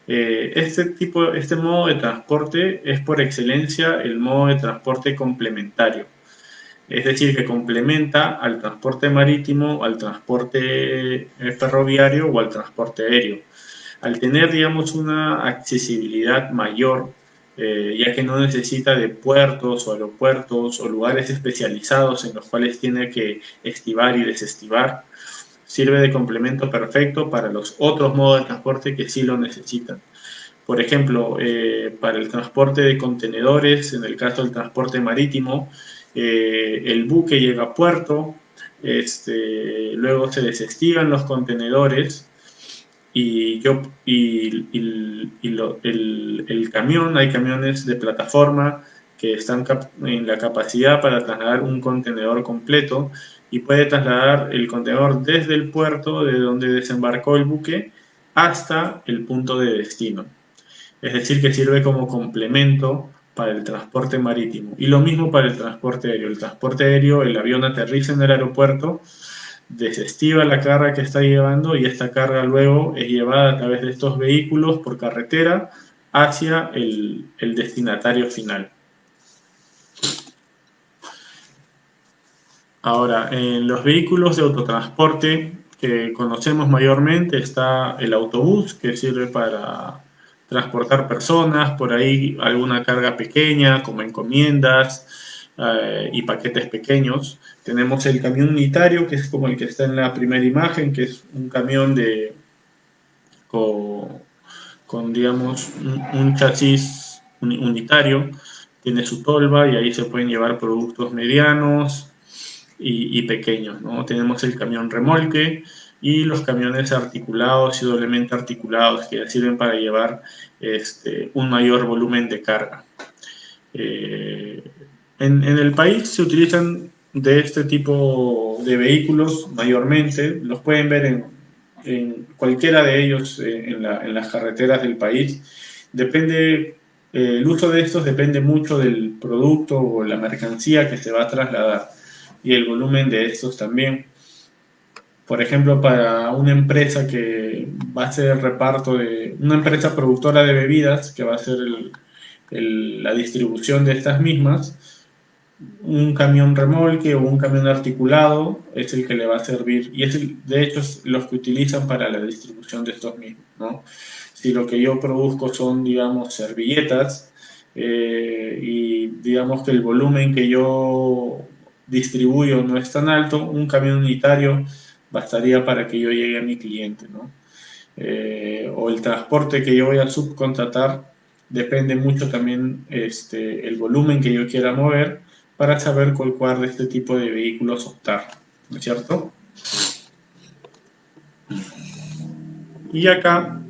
Este modo de transporte es por excelencia el modo de transporte complementario, es decir, que complementa al transporte marítimo, al transporte ferroviario o al transporte aéreo. Al tener, digamos, una accesibilidad mayor, ya que no necesita de puertos o aeropuertos o lugares especializados en los cuales tiene que estivar y desestivar, sirve de complemento perfecto para los otros modos de transporte que sí lo necesitan. Por ejemplo, para el transporte de contenedores, en el caso del transporte marítimo, el buque llega a puerto, luego se desestivan los contenedores el camión, hay camiones de plataforma que están en la capacidad para trasladar un contenedor completo y puede trasladar el contenedor desde el puerto de donde desembarcó el buque hasta el punto de destino. Es decir, que sirve como complemento para el transporte marítimo. Y lo mismo para el transporte aéreo. El transporte aéreo, el avión aterriza en el aeropuerto, desestiva la carga que está llevando y esta carga luego es llevada a través de estos vehículos por carretera hacia el destinatario final. Ahora, en los vehículos de autotransporte que conocemos mayormente está el autobús, que sirve para transportar personas, por ahí alguna carga pequeña, como encomiendas y paquetes pequeños. Tenemos el camión unitario, que es como el que está en la primera imagen, que es un camión con, digamos, un chasis unitario, tiene su tolva y ahí se pueden llevar productos medianos y pequeños, ¿no? Tenemos el camión remolque y los camiones articulados y doblemente articulados que sirven para llevar un mayor volumen de carga. En el país se utilizan de este tipo de vehículos mayormente, los pueden ver en cualquiera de ellos en las carreteras del país. El uso de estos depende mucho del producto o la mercancía que se va a trasladar y el volumen de estos también. Por ejemplo, para una empresa que va a hacer el reparto de una empresa productora de bebidas que va a hacer la distribución de estas mismas, un camión remolque o un camión articulado es el que le va a servir y de hecho es los que utilizan para la distribución de estos mismos, ¿no? Si lo que yo produzco son, digamos, servilletas y digamos que el volumen que yo distribuyo no es tan alto, un camión unitario bastaría para que yo llegue a mi cliente, ¿no? O el transporte que yo voy a subcontratar depende mucho también el volumen que yo quiera mover para saber cuál de este tipo de vehículos optar, ¿no es cierto? Y acá,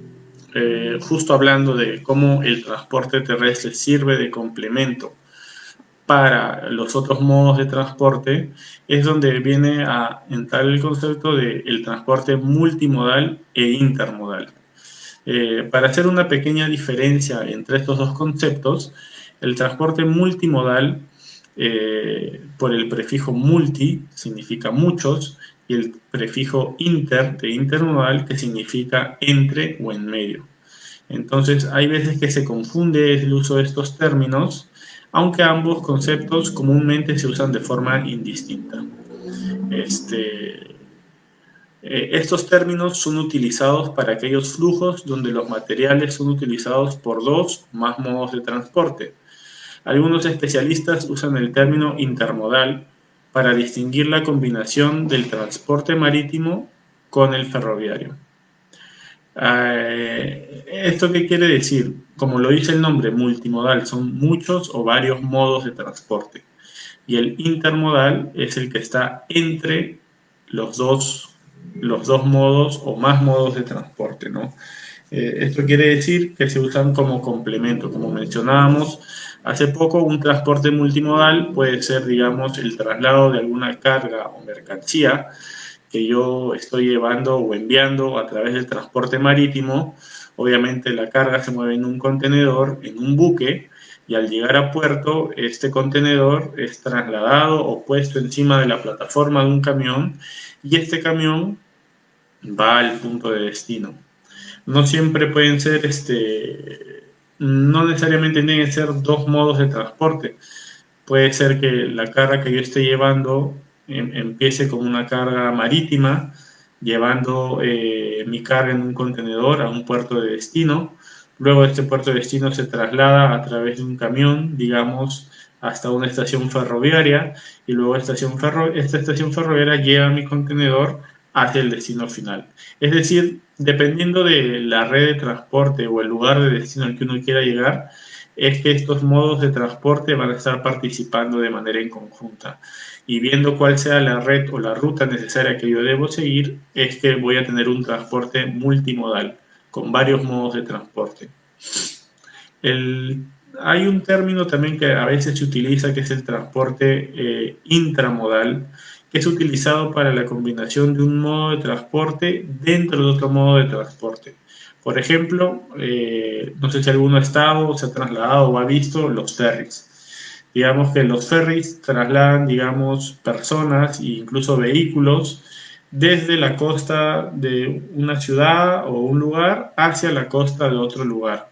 justo hablando de cómo el transporte terrestre sirve de complemento para los otros modos de transporte, es donde viene a entrar el concepto del transporte multimodal e intermodal. Para hacer una pequeña diferencia entre estos dos conceptos, el transporte multimodal, por el prefijo multi, significa muchos, y el prefijo inter, de intermodal, que significa entre o en medio. Entonces, hay veces que se confunde el uso de estos términos aunque ambos conceptos comúnmente se usan de forma indistinta. Estos términos son utilizados para aquellos flujos donde los materiales son utilizados por dos o más modos de transporte. Algunos especialistas usan el término intermodal para distinguir la combinación del transporte marítimo con el ferroviario. ¿Esto qué quiere decir? Como lo dice el nombre, multimodal, son muchos o varios modos de transporte. Y el intermodal es el que está entre los dos modos o más modos de transporte, ¿no? Esto quiere decir que se usan como complemento. Como mencionábamos hace poco, un transporte multimodal puede ser, digamos, el traslado de alguna carga o mercancía que yo estoy llevando o enviando a través del transporte marítimo. Obviamente la carga se mueve en un contenedor, en un buque, y al llegar a puerto, este contenedor es trasladado o puesto encima de la plataforma de un camión, y este camión va al punto de destino. No siempre pueden ser, no necesariamente tienen que ser dos modos de transporte. Puede ser que la carga que yo esté llevando empiece con una carga marítima, llevando mi carga en un contenedor a un puerto de destino. Luego este puerto de destino se traslada a través de un camión, digamos, hasta una estación ferroviaria, y luego esta estación ferroviaria lleva mi contenedor hacia el destino final. Es decir, dependiendo de la red de transporte o el lugar de destino al que uno quiera llegar, es que estos modos de transporte van a estar participando de manera en conjunta. Y viendo cuál sea la red o la ruta necesaria que yo debo seguir, es que voy a tener un transporte multimodal, con varios modos de transporte. Hay un término también que a veces se utiliza, que es el transporte intramodal, que es utilizado para la combinación de un modo de transporte dentro de otro modo de transporte. Por ejemplo, no sé si alguno ha estado, se ha trasladado o ha visto los ferries. Digamos que los ferries trasladan, digamos, personas e incluso vehículos desde la costa de una ciudad o un lugar hacia la costa de otro lugar.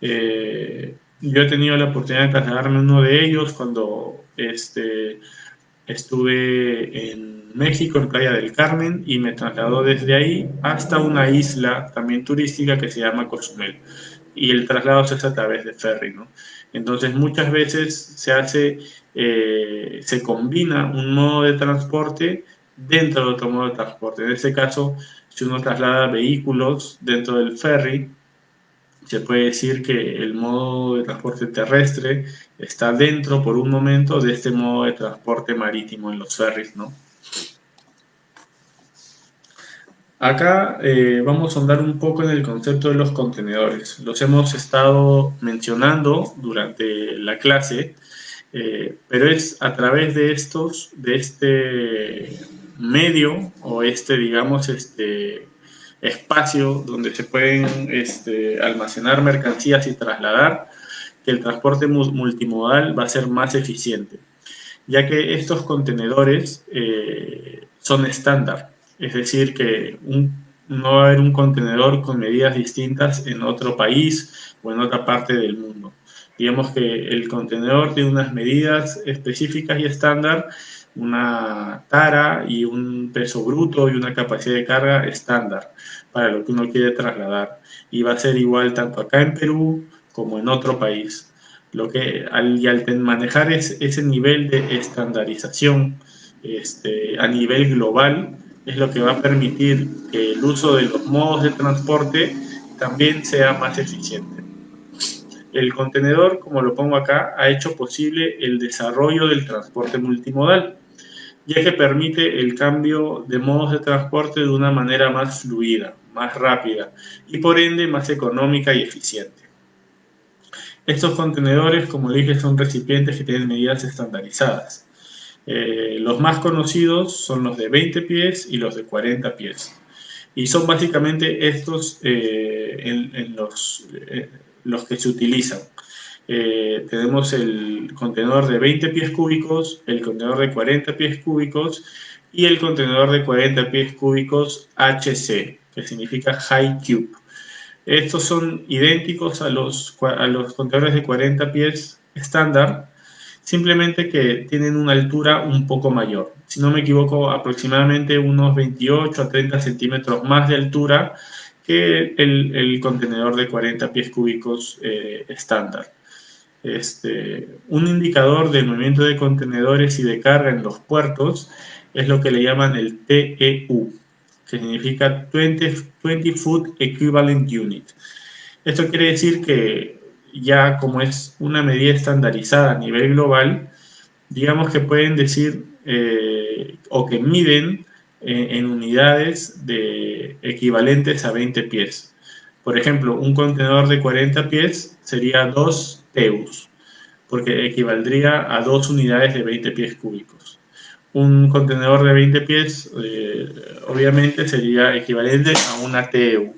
Yo he tenido la oportunidad de trasladarme uno de ellos cuando estuve en México, en Playa del Carmen, y me trasladó desde ahí hasta una isla también turística que se llama Cozumel. Y el traslado se hace a través de ferry, ¿no? Entonces muchas veces se combina un modo de transporte dentro de otro modo de transporte. En este caso, si uno traslada vehículos dentro del ferry, se puede decir que el modo de transporte terrestre está dentro por un momento de este modo de transporte marítimo en los ferries, ¿no? Acá vamos a andar un poco en el concepto de los contenedores. Los hemos estado mencionando durante la clase, pero es a través de este medio o digamos, espacio donde se pueden almacenar mercancías y trasladar, que el transporte multimodal va a ser más eficiente, ya que estos contenedores son estándar, es decir, que no va a haber un contenedor con medidas distintas en otro país o en otra parte del mundo. Digamos que el contenedor tiene unas medidas específicas y estándar, una tara y un peso bruto y una capacidad de carga estándar para lo que uno quiere trasladar. Y va a ser igual tanto acá en Perú como en otro país. Al manejar ese nivel de estandarización a nivel global, es lo que va a permitir que el uso de los modos de transporte también sea más eficiente. El contenedor, como lo pongo acá, ha hecho posible el desarrollo del transporte multimodal, ya que permite el cambio de modos de transporte de una manera más fluida, más rápida y por ende más económica y eficiente. Estos contenedores, como dije, son recipientes que tienen medidas estandarizadas. Los más conocidos son los de 20 pies y los de 40 pies. Y son básicamente estos los que se utilizan. Tenemos el contenedor de 20 pies cúbicos, el contenedor de 40 pies cúbicos y el contenedor de 40 pies cúbicos HC, que significa High Cube. Estos son idénticos a los contenedores de 40 pies estándar, simplemente que tienen una altura un poco mayor. Si no me equivoco, aproximadamente unos 28 a 30 centímetros más de altura que el contenedor de 40 pies cúbicos estándar. Un indicador del movimiento de contenedores y de carga en los puertos es lo que le llaman el TEU, que significa 20 Foot Equivalent Unit. Esto quiere decir que ya como es una medida estandarizada a nivel global, digamos que pueden decir o que miden en unidades equivalentes a 20 pies. Por ejemplo, un contenedor de 40 pies sería 2 teus, porque equivaldría a 2 unidades de 20 pies cúbicos. Un contenedor de 20 pies obviamente sería equivalente a una TEU.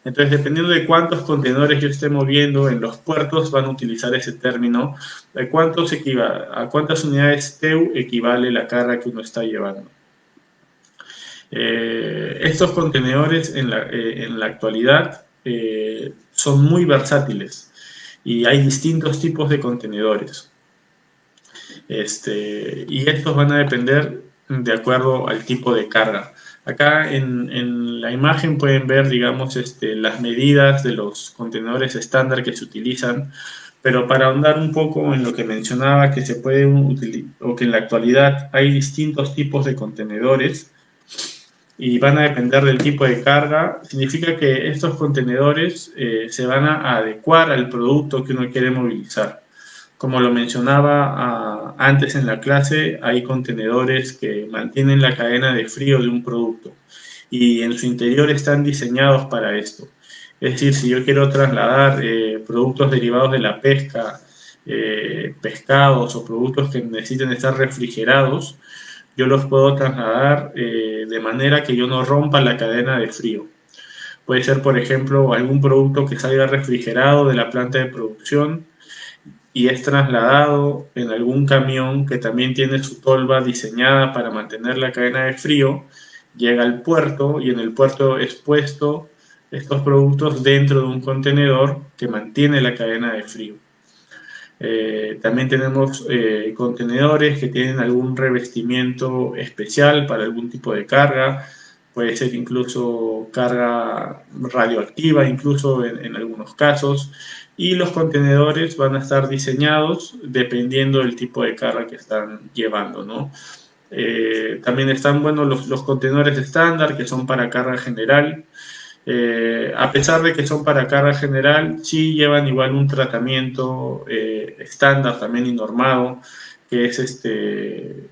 Entonces, dependiendo de cuántos contenedores yo esté moviendo en los puertos, van a utilizar ese término de a cuántas unidades TEU equivale la carga que uno está llevando. Estos contenedores en la actualidad son muy versátiles y hay distintos tipos de contenedores. Y estos van a depender de acuerdo al tipo de carga. Acá en la imagen pueden ver, digamos, las medidas de los contenedores estándar que se utilizan, pero para ahondar un poco en lo que mencionaba, que se puede utilizar, o que en la actualidad hay distintos tipos de contenedores y van a depender del tipo de carga, significa que estos contenedores se van a adecuar al producto que uno quiere movilizar. Como lo mencionaba antes en la clase, hay contenedores que mantienen la cadena de frío de un producto y en su interior están diseñados para esto. Es decir, si yo quiero trasladar productos derivados de la pesca, pescados o productos que necesiten estar refrigerados, yo los puedo trasladar de manera que yo no rompa la cadena de frío. Puede ser, por ejemplo, algún producto que salga refrigerado de la planta de producción y es trasladado en algún camión que también tiene su tolva diseñada para mantener la cadena de frío, llega al puerto y en el puerto es puesto estos productos dentro de un contenedor que mantiene la cadena de frío. También tenemos contenedores que tienen algún revestimiento especial para algún tipo de carga, puede ser incluso carga radioactiva, incluso en algunos casos, y los contenedores van a estar diseñados dependiendo del tipo de carga que están llevando, ¿no? También están, bueno, los contenedores estándar que son para carga general, a pesar de que son para carga general, sí llevan igual un tratamiento estándar también y normado, que es estén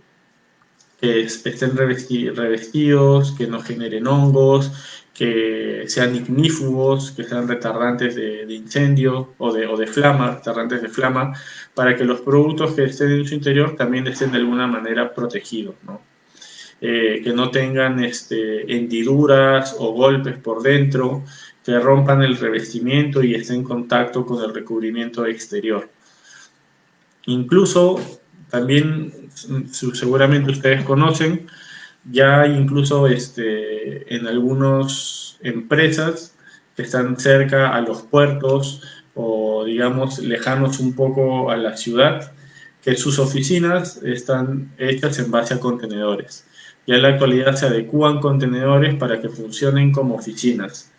revestidos, que no generen hongos, que sean ignífugos, que sean retardantes de incendio o de flama, retardantes de flama, para que los productos que estén en su interior también estén de alguna manera protegidos, ¿no? Que no tengan hendiduras o golpes por dentro, que rompan el revestimiento y estén en contacto con el recubrimiento exterior. Incluso, también seguramente ustedes conocen, ya hay incluso en algunas empresas que están cerca a los puertos o digamos lejanos un poco a la ciudad, que sus oficinas están hechas en base a contenedores. Ya en la actualidad se adecúan contenedores para que funcionen como oficinas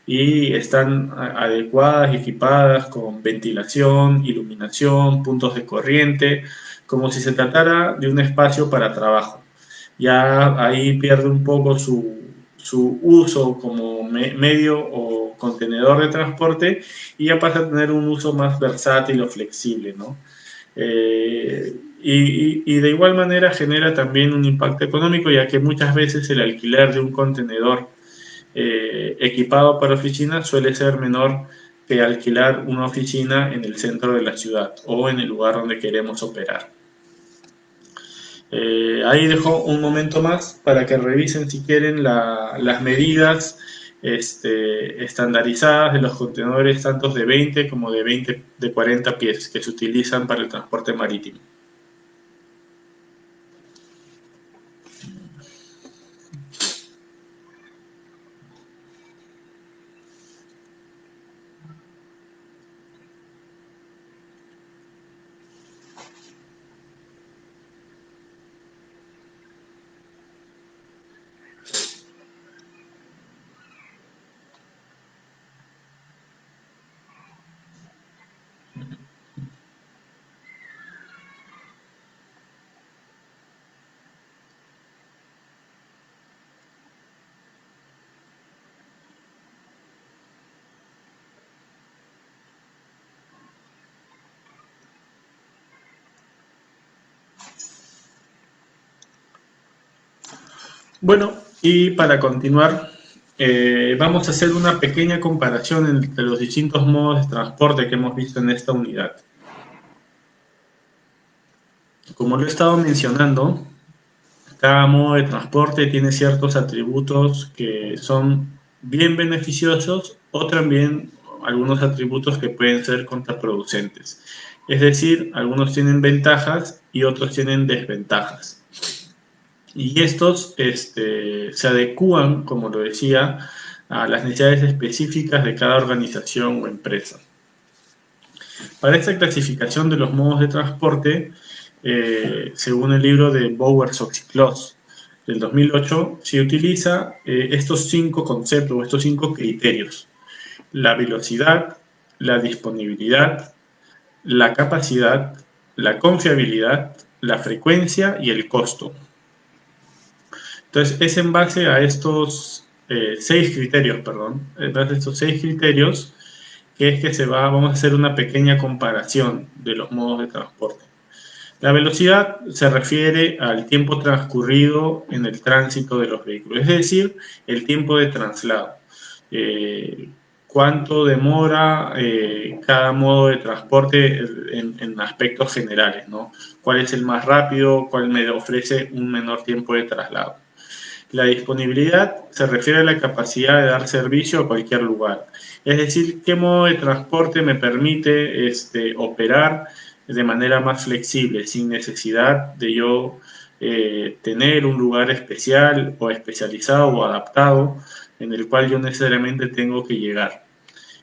y están adecuadas y equipadas con ventilación, iluminación, puntos de corriente, como si se tratara de un espacio para trabajo. Ya ahí pierde un poco su uso como medio o contenedor de transporte y ya pasa a tener un uso más versátil o flexible, ¿no? Y de igual manera genera también un impacto económico, ya que muchas veces el alquiler de un contenedor equipado para oficina suele ser menor que alquilar una oficina en el centro de la ciudad o en el lugar donde queremos operar. Ahí dejo un momento más para que revisen si quieren las medidas estandarizadas de los contenedores tanto de 20 como de 40 pies que se utilizan para el transporte marítimo. Bueno, y para continuar, vamos a hacer una pequeña comparación entre los distintos modos de transporte que hemos visto en esta unidad. Como lo he estado mencionando, cada modo de transporte tiene ciertos atributos que son bien beneficiosos o también algunos atributos que pueden ser contraproducentes. Es decir, algunos tienen ventajas y otros tienen desventajas. Y estos se adecúan, como lo decía, a las necesidades específicas de cada organización o empresa. Para esta clasificación de los modos de transporte, según el libro de Bower-Soxiclos del 2008, se utiliza estos 5 conceptos, estos 5 criterios: la velocidad, la disponibilidad, la capacidad, la confiabilidad, la frecuencia y el costo. Entonces, es en base a estos 6 criterios, en base a estos 6 criterios, que es que vamos a hacer una pequeña comparación de los modos de transporte. La velocidad se refiere al tiempo transcurrido en el tránsito de los vehículos, es decir, el tiempo de traslado. Cuánto demora cada modo de transporte en aspectos generales, ¿no? ¿Cuál es el más rápido? ¿Cuál me ofrece un menor tiempo de traslado? La disponibilidad se refiere a la capacidad de dar servicio a cualquier lugar. Es decir, qué modo de transporte me permite operar de manera más flexible, sin necesidad de yo tener un lugar especial o especializado o adaptado en el cual yo necesariamente tengo que llegar.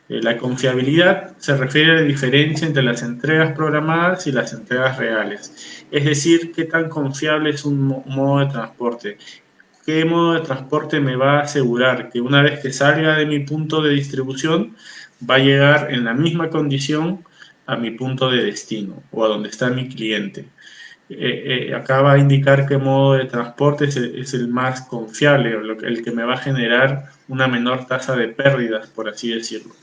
La confiabilidad se refiere a la diferencia entre las entregas programadas y las entregas reales. Es decir, qué tan confiable es un modo de transporte. ¿Qué modo de transporte me va a asegurar que una vez que salga de mi punto de distribución va a llegar en la misma condición a mi punto de destino o a donde está mi cliente? Acá va a indicar qué modo de transporte es el más confiable, o el que me va a generar una menor tasa de pérdidas, por así decirlo.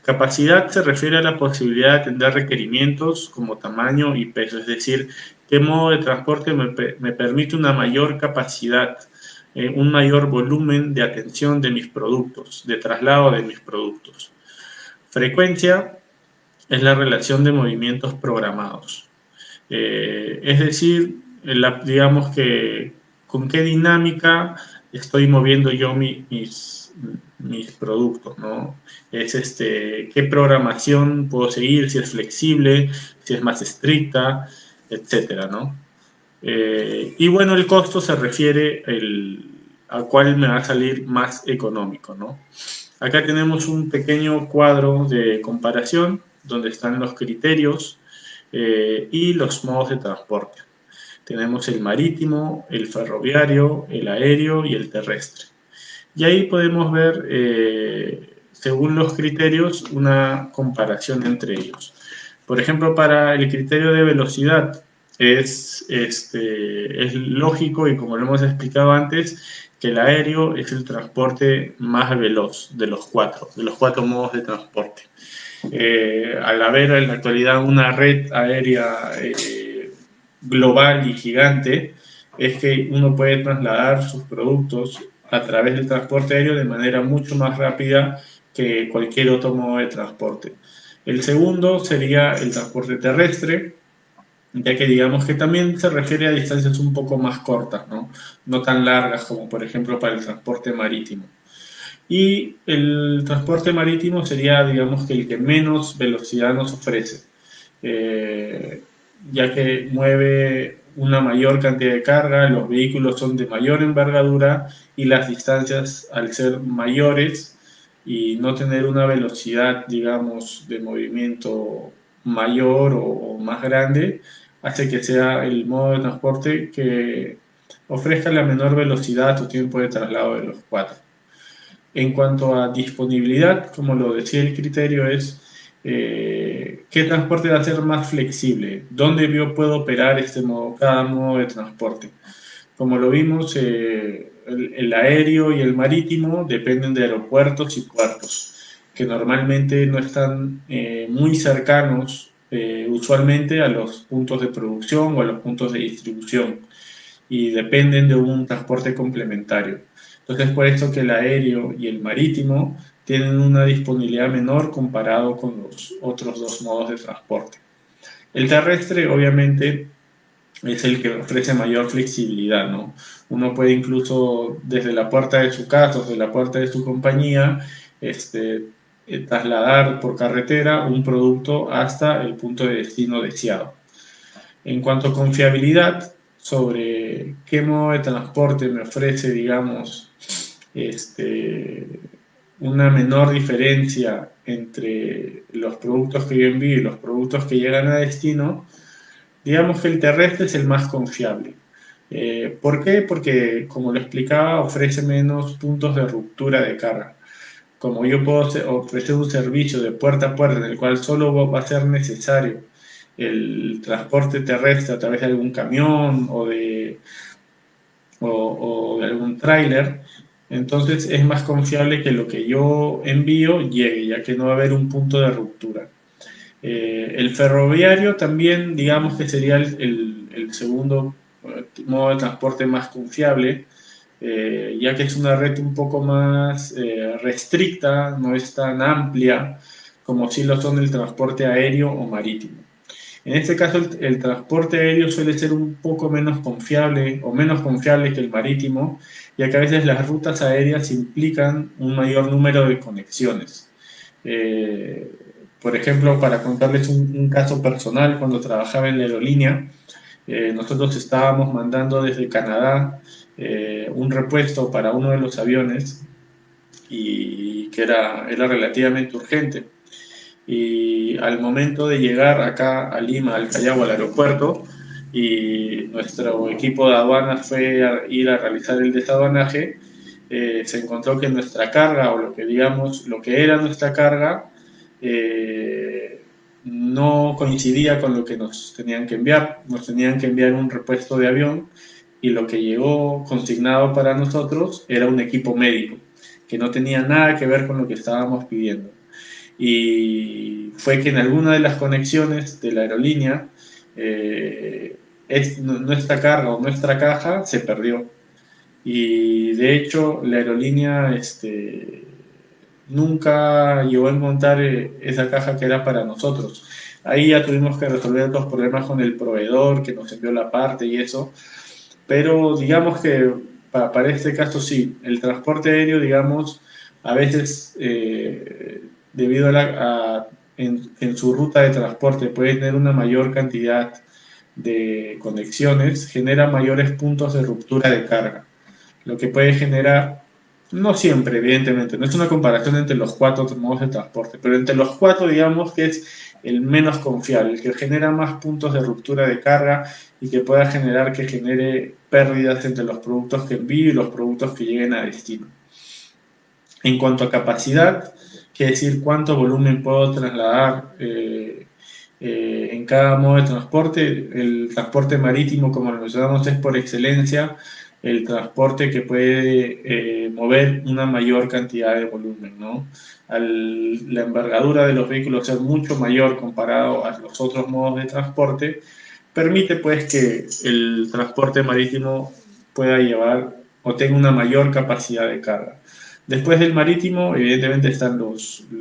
Capacidad se refiere a la posibilidad de atender requerimientos como tamaño y peso, es decir, qué modo de transporte me permite una mayor capacidad, un mayor volumen de atención de mis productos, de traslado de mis productos. Frecuencia es la relación de movimientos programados. Es decir, digamos que con qué dinámica estoy moviendo yo mis productos, ¿no? Es qué programación puedo seguir, si es flexible, si es más estricta, etcétera, ¿no? Y bueno, el costo se refiere a cuál me va a salir más económico, ¿no? Acá tenemos un pequeño cuadro de comparación donde están los criterios y los modos de transporte. Tenemos el marítimo, el ferroviario, el aéreo y el terrestre. Y ahí podemos ver, según los criterios, una comparación entre ellos. Por ejemplo, para el criterio de velocidad es lógico, y como lo hemos explicado antes, que el aéreo es el transporte más veloz de los cuatro modos de transporte. Al haber en la actualidad una red aérea global y gigante, es que uno puede trasladar sus productos a través del transporte aéreo de manera mucho más rápida que cualquier otro modo de transporte. El segundo sería el transporte terrestre, ya que digamos que también se refiere a distancias un poco más cortas, ¿no? No tan largas como por ejemplo para el transporte marítimo. Y el transporte marítimo sería, digamos, que el que menos velocidad nos ofrece, ya que mueve una mayor cantidad de carga, los vehículos son de mayor envergadura y las distancias, al ser mayores y no tener una velocidad, digamos, de movimiento mayor o más grande, hace que sea el modo de transporte que ofrezca la menor velocidad o tiempo de traslado de los cuatro. En cuanto a disponibilidad, como lo decía el criterio, es qué transporte va a ser más flexible, dónde yo puedo operar cada modo de transporte. Como lo vimos, el aéreo y el marítimo dependen de aeropuertos y puertos, que normalmente no están muy cercanos usualmente a los puntos de producción o a los puntos de distribución. y dependen de un transporte complementario. Entonces, por eso que el aéreo y el marítimo tienen una disponibilidad menor comparado con los otros dos modos de transporte. El terrestre, obviamente, es el que ofrece mayor flexibilidad, ¿no? Uno puede incluso desde la puerta de su casa, desde la puerta de su compañía, trasladar por carretera un producto hasta el punto de destino deseado. En cuanto a confiabilidad, sobre qué modo de transporte me ofrece, digamos, una menor diferencia entre los productos que yo envío y los productos que llegan a destino, digamos que el terrestre es el más confiable. ¿Por qué? Porque, como lo explicaba, ofrece menos puntos de ruptura de carga. Como yo puedo ofrecer un servicio de puerta a puerta en el cual solo va a ser necesario el transporte terrestre a través de algún camión o de algún tráiler, entonces es más confiable que lo que yo envío llegue, ya que no va a haber un punto de ruptura. El ferroviario también, digamos que sería el segundo modo de transporte más confiable, ya que es una red un poco más restricta, no es tan amplia como si lo son el transporte aéreo o marítimo. En este caso, el transporte aéreo suele ser un poco menos confiable o menos confiable que el marítimo, ya que a veces las rutas aéreas implican un mayor número de conexiones. Eh, por ejemplo, para contarles un caso personal, cuando trabajaba en la aerolínea, nosotros estábamos mandando desde Canadá un repuesto para uno de los aviones y que era relativamente urgente. Y al momento de llegar acá a Lima, al Callao, al aeropuerto, y nuestro equipo de aduanas fue a ir a realizar el desaduanaje, se encontró que nuestra carga, o lo que digamos, lo que era nuestra carga, eh, no coincidía con lo que nos tenían que enviar. Nos tenían que enviar un repuesto de avión y lo que llegó consignado para nosotros era un equipo médico, que no tenía nada que ver con lo que estábamos pidiendo. Y fue que en alguna de las conexiones de la aerolínea, nuestra carga o nuestra caja se perdió. Y de hecho, la aerolínea nunca llegó a encontrar esa caja que era para nosotros. Ahí ya tuvimos que resolver los problemas con el proveedor que nos envió la parte y eso. Pero digamos que para este caso sí, el transporte aéreo, digamos, a veces debido en su ruta de transporte puede tener una mayor cantidad de conexiones, genera mayores puntos de ruptura de carga, lo que puede generar, no siempre, evidentemente, no es una comparación entre los cuatro modos de transporte, pero entre los cuatro digamos que es el menos confiable, el que genera más puntos de ruptura de carga y que pueda generar que genere pérdidas entre los productos que envío y los productos que lleguen a destino. En cuanto a capacidad, quiere decir cuánto volumen puedo trasladar en cada modo de transporte. El transporte marítimo, como lo mencionamos, es por excelencia el transporte que puede mover una mayor cantidad de volumen, ¿no? La envergadura de los vehículos ser mucho mayor comparado a los otros modos de transporte, permite pues que el transporte marítimo pueda llevar o tenga una mayor capacidad de carga. Después del marítimo, evidentemente están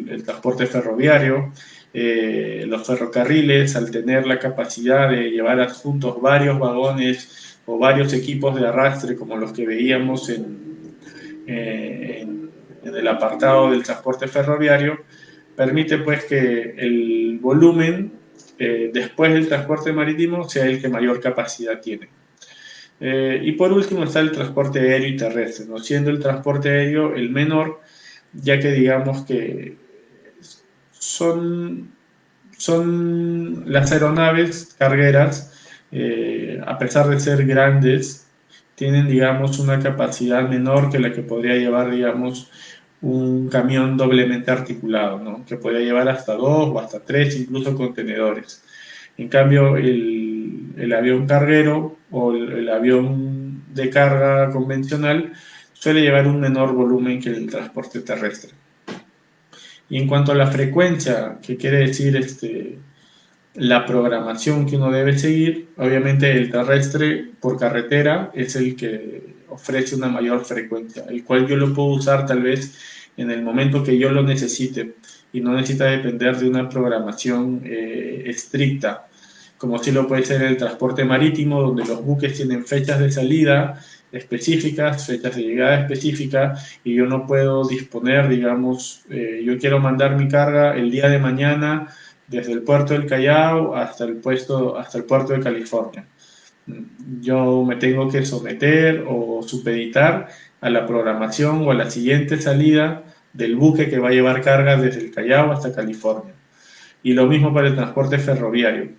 el transporte ferroviario, los ferrocarriles, al tener la capacidad de llevar adjuntos varios vagones o varios equipos de arrastre, como los que veíamos en el apartado del transporte ferroviario, permite pues que el volumen después del transporte marítimo sea el que mayor capacidad tiene. Y por último está el transporte aéreo y terrestre, ¿no? Siendo el transporte aéreo el menor, ya que digamos que son, son las aeronaves cargueras, a pesar de ser grandes, tienen, digamos, una capacidad menor que la que podría llevar, digamos, un camión doblemente articulado, ¿no? Que podría llevar hasta dos o hasta tres, incluso contenedores. En cambio, el avión carguero o el avión de carga convencional suele llevar un menor volumen que el transporte terrestre. Y en cuanto a la frecuencia, que quiere decir la programación que uno debe seguir. Obviamente el terrestre por carretera es el que ofrece una mayor frecuencia, el cual yo lo puedo usar tal vez en el momento que yo lo necesite y no necesita depender de una programación estricta, como sí lo puede ser el transporte marítimo, donde los buques tienen fechas de salida específicas, fechas de llegada específicas, y yo no puedo disponer, digamos, yo quiero mandar mi carga el día de mañana desde el puerto del Callao hasta el puerto de California. Yo me tengo que someter o supeditar a la programación o a la siguiente salida del buque que va a llevar carga desde el Callao hasta California. Y lo mismo para el transporte ferroviario,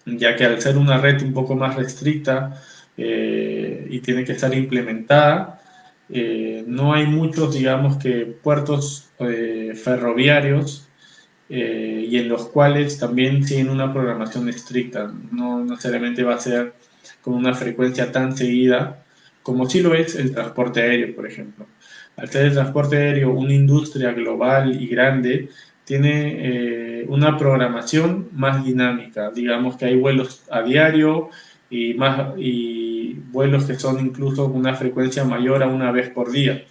ya que al ser una red un poco más restricta y tiene que estar implementada, no hay muchos, digamos, que puertos ferroviarios y en los cuales también tienen una programación estricta. No necesariamente va a ser con una frecuencia tan seguida como sí lo es el transporte aéreo, por ejemplo. Al ser el transporte aéreo una industria global y grande, tiene una programación más dinámica. Digamos que hay vuelos a diario y vuelos que son incluso con una frecuencia mayor a una vez por día.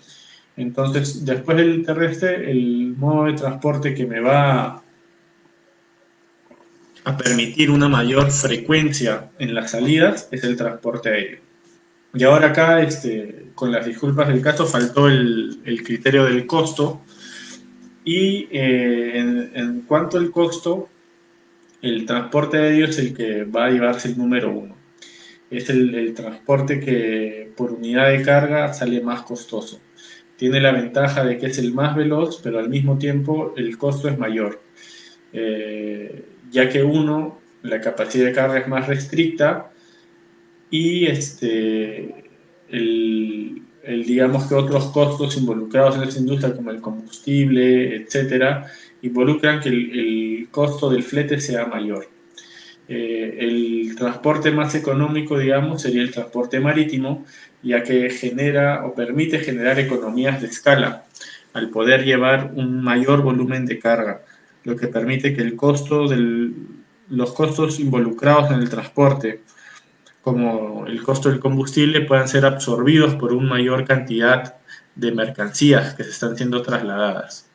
Entonces, después del terrestre, el modo de transporte que me va a permitir una mayor frecuencia en las salidas es el transporte aéreo. Y ahora acá, con las disculpas del caso, faltó el criterio del costo. Y en cuanto al costo, el transporte aéreo es el que va a llevarse el número uno. Es el transporte que por unidad de carga sale más costoso. Tiene la ventaja de que es el más veloz, pero al mismo tiempo el costo es mayor. Ya que uno, la capacidad de carga es más restricta y digamos que otros costos involucrados en esta industria como el combustible, etcétera, involucran que el costo del flete sea mayor. El transporte más económico, digamos, sería el transporte marítimo, ya que genera o permite generar economías de escala al poder llevar un mayor volumen de carga, lo que permite que los costos involucrados en el transporte, como el costo del combustible, puedan ser absorbidos por una mayor cantidad de mercancías que se están siendo trasladadas.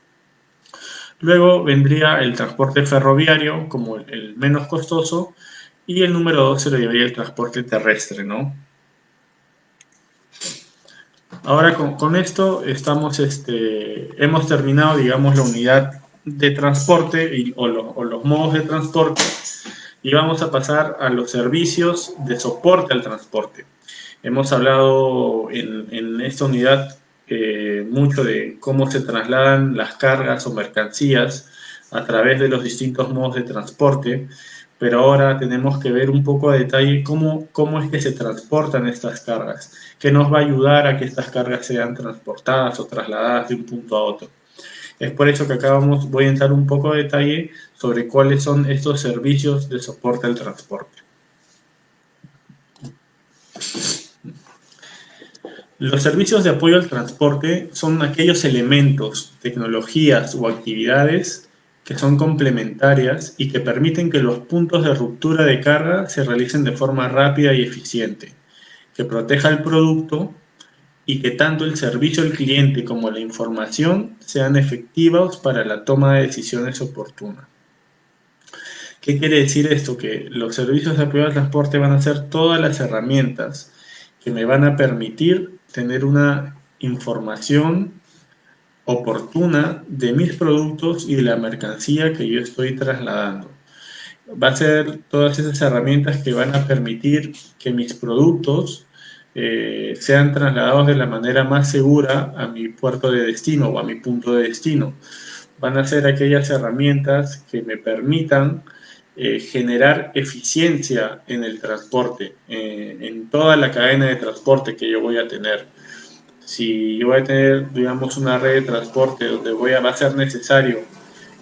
Luego vendría el transporte ferroviario como el menos costoso y el número 2 se lo llevaría el transporte terrestre, ¿no? Ahora con esto hemos terminado, digamos, la unidad de transporte o los modos de transporte y vamos a pasar a los servicios de soporte al transporte. Hemos hablado en esta unidad mucho de cómo se trasladan las cargas o mercancías a través de los distintos modos de transporte, pero ahora tenemos que ver un poco a detalle cómo es que se transportan estas cargas, qué nos va a ayudar a que estas cargas sean transportadas o trasladadas de un punto a otro. Es por eso que acá voy a entrar un poco de detalle sobre cuáles son estos servicios de soporte al transporte. Los servicios de apoyo al transporte son aquellos elementos, tecnologías o actividades que son complementarias y que permiten que los puntos de ruptura de carga se realicen de forma rápida y eficiente, que proteja el producto y que tanto el servicio al cliente como la información sean efectivos para la toma de decisiones oportunas. ¿Qué quiere decir esto? Que los servicios de apoyo al transporte van a ser todas las herramientas que me van a permitir tener una información oportuna de mis productos y de la mercancía que yo estoy trasladando. Va a ser todas esas herramientas que van a permitir que mis productos sean trasladados de la manera más segura a mi puerto de destino o a mi punto de destino. Van a ser aquellas herramientas que me permitan generar eficiencia en el transporte, en toda la cadena de transporte que yo voy a tener. Si yo voy a tener, digamos, una red de transporte donde va a ser necesario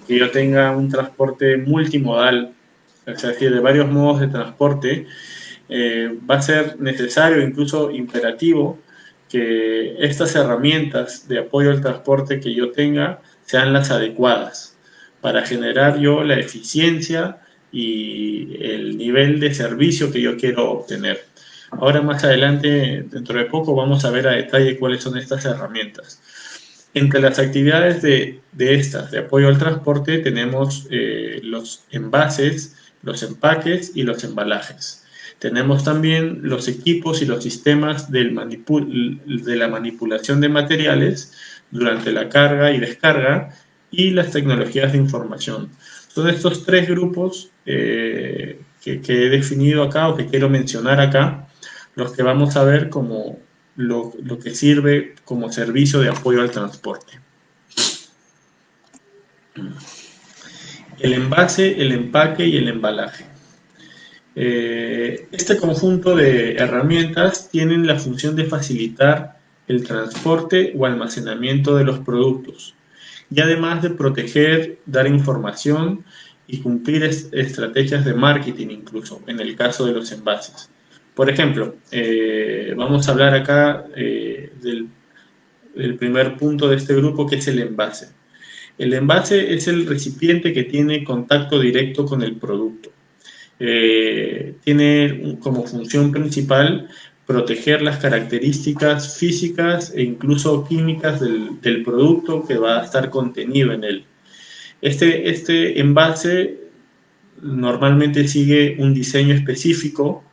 que yo tenga un transporte multimodal, es decir, de varios modos de transporte, va a ser necesario, incluso imperativo, que estas herramientas de apoyo al transporte que yo tenga sean las adecuadas para generar yo la eficiencia y el nivel de servicio que yo quiero obtener. Ahora más adelante, dentro de poco, vamos a ver a detalle cuáles son estas herramientas. Entre las actividades de apoyo al transporte, tenemos los envases, los empaques y los embalajes. Tenemos también los equipos y los sistemas de la manipulación de materiales durante la carga y descarga y las tecnologías de información. Son estos tres grupos que he definido acá o que quiero mencionar acá, los que vamos a ver como lo que sirve como servicio de apoyo al transporte. El envase, el empaque y el embalaje. Este conjunto de herramientas tienen la función de facilitar el transporte o almacenamiento de los productos y además de proteger, dar información y cumplir estrategias de marketing incluso en el caso de los envases. Por ejemplo, vamos a hablar acá del primer punto de este grupo, que es el envase. El envase es el recipiente que tiene contacto directo con el producto. Tiene como función principal proteger las características físicas e incluso químicas del producto que va a estar contenido en él. Este envase normalmente sigue un diseño específico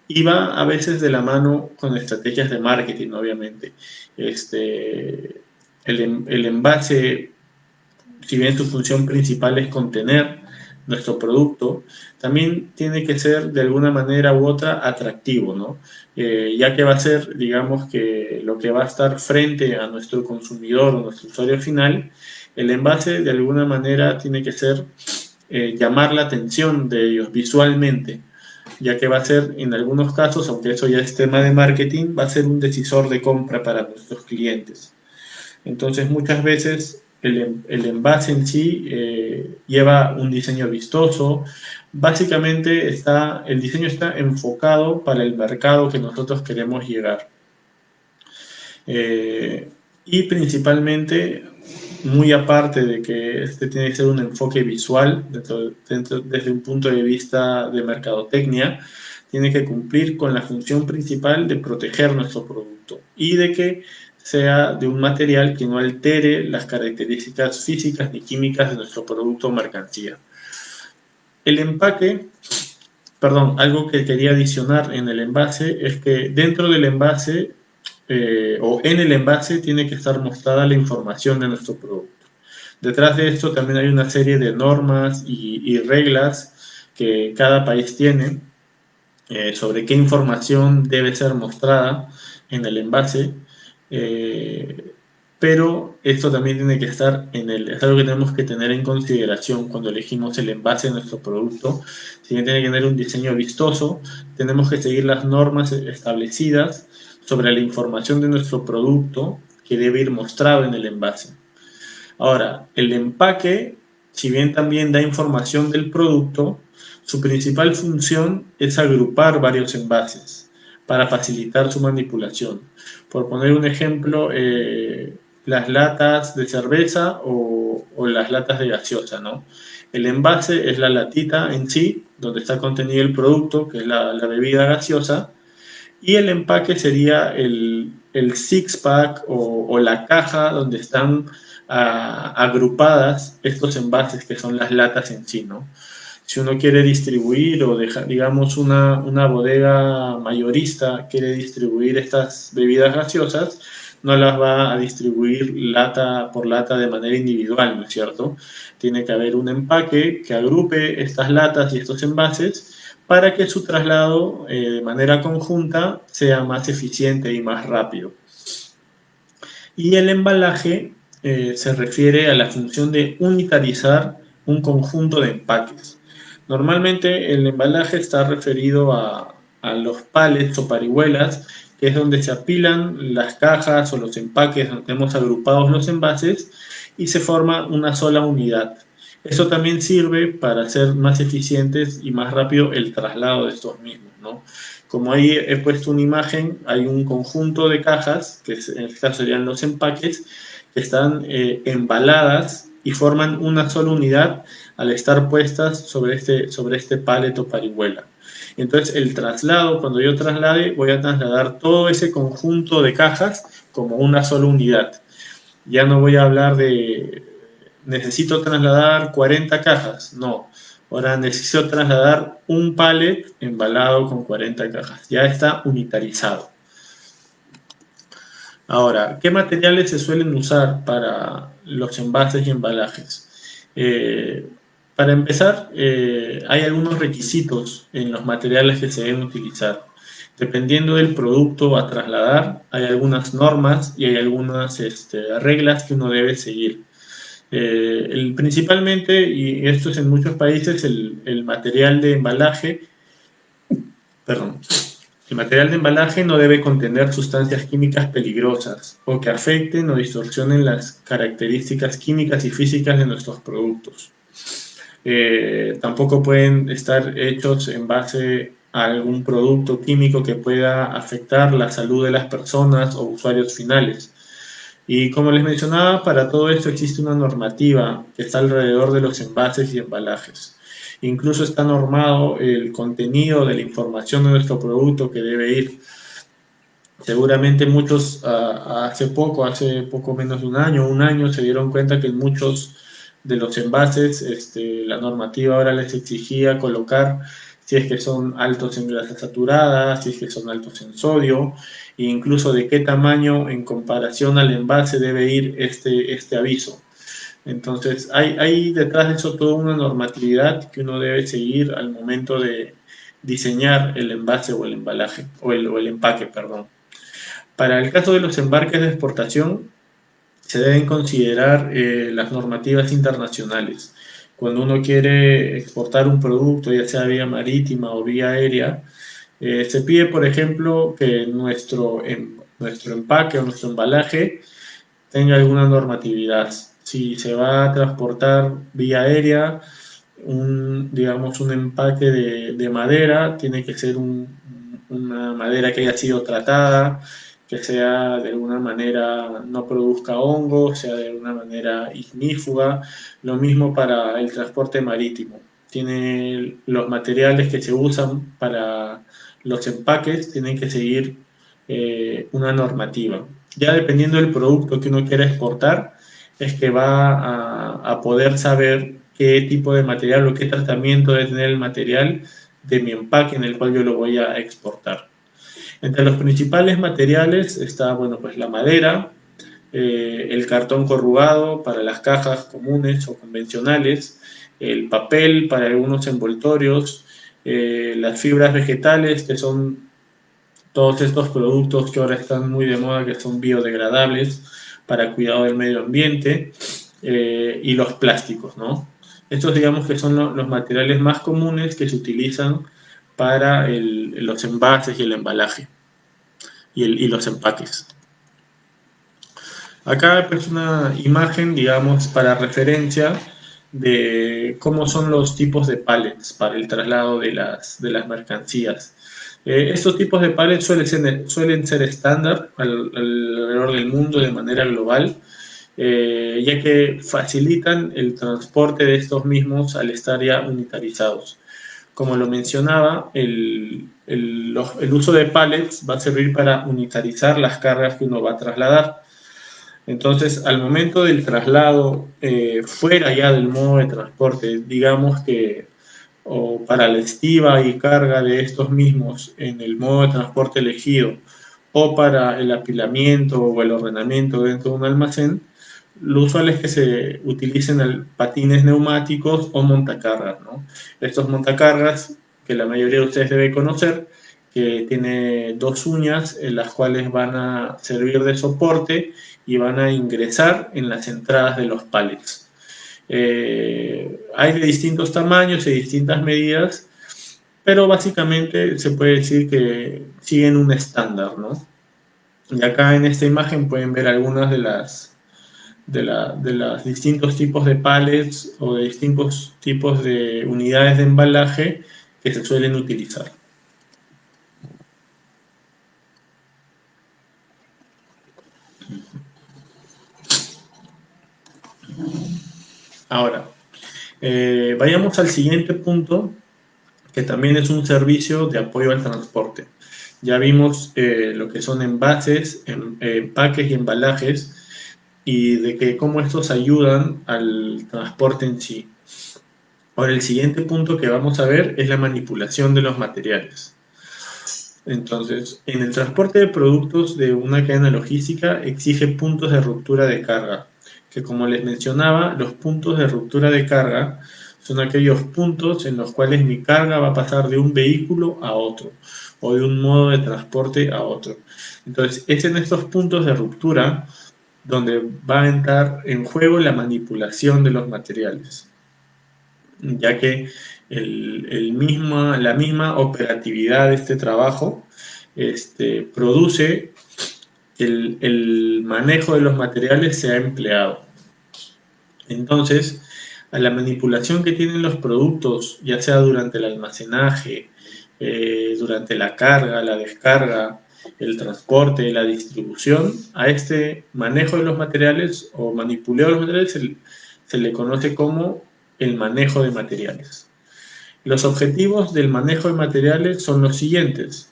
y va a veces de la mano con estrategias de marketing, obviamente. El envase, si bien su función principal es contener nuestro producto, también tiene que ser de alguna manera u otra atractivo, ¿no? Ya que va a ser, digamos, que lo que va a estar frente a nuestro consumidor o nuestro usuario final, el envase de alguna manera tiene que ser llamar la atención de ellos visualmente, ya que va a ser en algunos casos, aunque eso ya es tema de marketing, va a ser un decisor de compra para nuestros clientes. Entonces muchas veces el envase en sí lleva un diseño vistoso. Básicamente el diseño está enfocado para el mercado que nosotros queremos llegar. Y principalmente, muy aparte de que este tiene que ser un enfoque visual, desde un punto de vista de mercadotecnia, tiene que cumplir con la función principal de proteger nuestro producto y de que sea de un material que no altere las características físicas ni químicas de nuestro producto o mercancía. El empaque, perdón, algo que quería adicionar en el envase es que dentro del envase o en el envase tiene que estar mostrada la información de nuestro producto. Detrás de esto también hay una serie de normas y reglas que cada país tiene sobre qué información debe ser mostrada en el envase, pero esto también tiene que estar es algo que tenemos que tener en consideración cuando elegimos el envase de nuestro producto. Si bien tiene que tener un diseño vistoso, tenemos que seguir las normas establecidas sobre la información de nuestro producto que debe ir mostrado en el envase. Ahora, el empaque, si bien también da información del producto, su principal función es agrupar varios envases para facilitar su manipulación. Por poner un ejemplo, las latas de cerveza o las latas de gaseosa, ¿no? El envase es la latita en sí, donde está contenido el producto, que es la bebida gaseosa, y el empaque sería el six-pack o la caja donde están agrupadas estos envases que son las latas en sí, ¿no? Si uno quiere distribuir o dejar, digamos, una bodega mayorista quiere distribuir estas bebidas gaseosas, no las va a distribuir lata por lata de manera individual, ¿no es cierto? Tiene que haber un empaque que agrupe estas latas y estos envases para que su traslado de manera conjunta sea más eficiente y más rápido. Y el embalaje se refiere a la función de unitarizar un conjunto de empaques. Normalmente el embalaje está referido a los palets o parihuelas, que es donde se apilan las cajas o los empaques donde tenemos agrupados los envases y se forma una sola unidad. Eso también sirve para hacer más eficientes y más rápido el traslado de estos mismos, ¿no? Como ahí he puesto una imagen, hay un conjunto de cajas, que en este caso serían los empaques, que están embaladas y forman una sola unidad al estar puestas sobre este pallet o parihuela. Entonces el traslado, cuando yo traslade, voy a trasladar todo ese conjunto de cajas como una sola unidad. Ya no voy a hablar de necesito trasladar 40 cajas, no. Ahora necesito trasladar un pallet embalado con 40 cajas. Ya está unitarizado. Ahora, ¿qué materiales se suelen usar para los envases y embalajes? Eh, para empezar, hay algunos requisitos en los materiales que se deben utilizar. Dependiendo del producto a trasladar, hay algunas normas y hay algunas reglas que uno debe seguir. Principalmente, y esto es en muchos países, el material de embalaje, perdón, el material de embalaje no debe contener sustancias químicas peligrosas o que afecten o distorsionen las características químicas y físicas de nuestros productos. Tampoco pueden estar hechos en base a algún producto químico que pueda afectar la salud de las personas o usuarios finales. Y como les mencionaba, para todo esto existe una normativa que está alrededor de los envases y embalajes. Incluso está normado el contenido de la información de nuestro producto que debe ir. Seguramente muchos hace poco menos de un año, se dieron cuenta que en muchos de los envases la normativa ahora les exigía colocar si es que son altos en grasa saturada, si es que son altos en sodio, e incluso de qué tamaño en comparación al envase debe ir este aviso. Entonces, hay detrás de eso toda una normatividad que uno debe seguir al momento de diseñar el envase o el embalaje, o el empaque, perdón. Para el caso de los embarques de exportación, se deben considerar las normativas internacionales. Cuando uno quiere exportar un producto, ya sea vía marítima o vía aérea, se pide, por ejemplo, que nuestro empaque o nuestro embalaje tenga alguna normatividad. Si se va a transportar vía aérea, digamos, un empaque de madera, tiene que ser una madera que haya sido tratada, que sea de alguna manera no produzca hongos, sea de alguna manera ignífuga. Lo mismo para el transporte marítimo. Tiene los materiales que se usan para los empaques, tienen que seguir una normativa. Ya dependiendo del producto que uno quiera exportar, es que va a poder saber qué tipo de material o qué tratamiento debe tener el material de mi empaque en el cual yo lo voy a exportar. Entre los principales materiales está, bueno, pues la madera, el cartón corrugado para las cajas comunes o convencionales, el papel para algunos envoltorios, las fibras vegetales, que son todos estos productos que ahora están muy de moda, que son biodegradables para cuidado del medio ambiente, y los plásticos, ¿no? Estos digamos que son los materiales más comunes que se utilizan para los envases y el embalaje y los empaques. Acá es una imagen, digamos, para referencia de cómo son los tipos de pallets para el traslado de las mercancías. Estos tipos de pallets suelen ser estándar alrededor del mundo de manera global, ya que facilitan el transporte de estos mismos al estar ya unitarizados. Como lo mencionaba, el uso de pallets va a servir para unitarizar las cargas que uno va a trasladar. Entonces, al momento del traslado, fuera ya del modo de transporte, digamos que o para la estiva y carga de estos mismos en el modo de transporte elegido, o para el apilamiento o el ordenamiento dentro de un almacén, lo usual es que se utilicen patines neumáticos o montacargas, ¿no? Estos montacargas, que la mayoría de ustedes debe conocer, que tiene dos uñas en las cuales van a servir de soporte y van a ingresar en las entradas de los pallets. Hay de distintos tamaños y distintas medidas, pero básicamente se puede decir que siguen un estándar, ¿no? Y acá en esta imagen pueden ver algunas de los distintos tipos de pallets o de distintos tipos de unidades de embalaje que se suelen utilizar. Ahora, vayamos al siguiente punto, que también es un servicio de apoyo al transporte. Ya vimos lo que son envases, empaques y embalajes, y de que cómo estos ayudan al transporte en sí. Ahora, el siguiente punto que vamos a ver es la manipulación de los materiales. Entonces, en el transporte de productos de una cadena logística exige puntos de ruptura de carga, que como les mencionaba, los puntos de ruptura de carga son aquellos puntos en los cuales mi carga va a pasar de un vehículo a otro o de un modo de transporte a otro. Entonces, es en estos puntos de ruptura donde va a entrar en juego la manipulación de los materiales, ya que la misma operatividad de este trabajo produce que el manejo de los materiales sea empleado. Entonces, a la manipulación que tienen los productos, ya sea durante el almacenaje, durante la carga, la descarga, el transporte, la distribución, a este manejo de los materiales o manipuleo de los materiales se le conoce como el manejo de materiales. Los objetivos del manejo de materiales son los siguientes: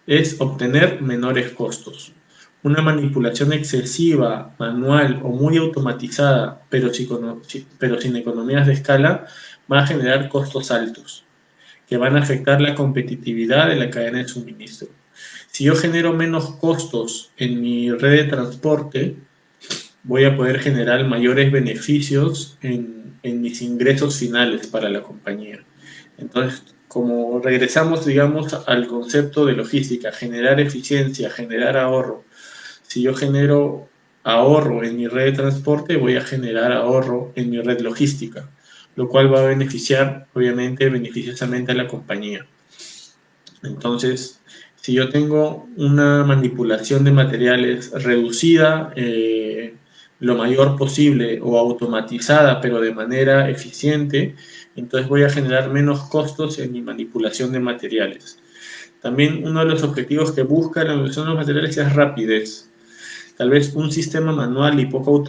es obtener menores costos. Una manipulación excesiva, manual o muy automatizada, pero sin economías de escala, va a generar costos altos, que van a afectar la competitividad de la cadena de suministro. Si yo genero menos costos en mi red de transporte, voy a poder generar mayores beneficios en mis ingresos finales para la compañía. Entonces, como regresamos, digamos, al concepto de logística, generar eficiencia, generar ahorro. Si yo genero ahorro en mi red de transporte, voy a generar ahorro en mi red logística, lo cual va a beneficiar, obviamente, beneficiosamente a la compañía. Entonces, si yo tengo una manipulación de materiales reducida lo mayor posible o automatizada, pero de manera eficiente, entonces voy a generar menos costos en mi manipulación de materiales. También uno de los objetivos que busca la manipulación de los materiales es rapidez. Tal vez un sistema manual y poco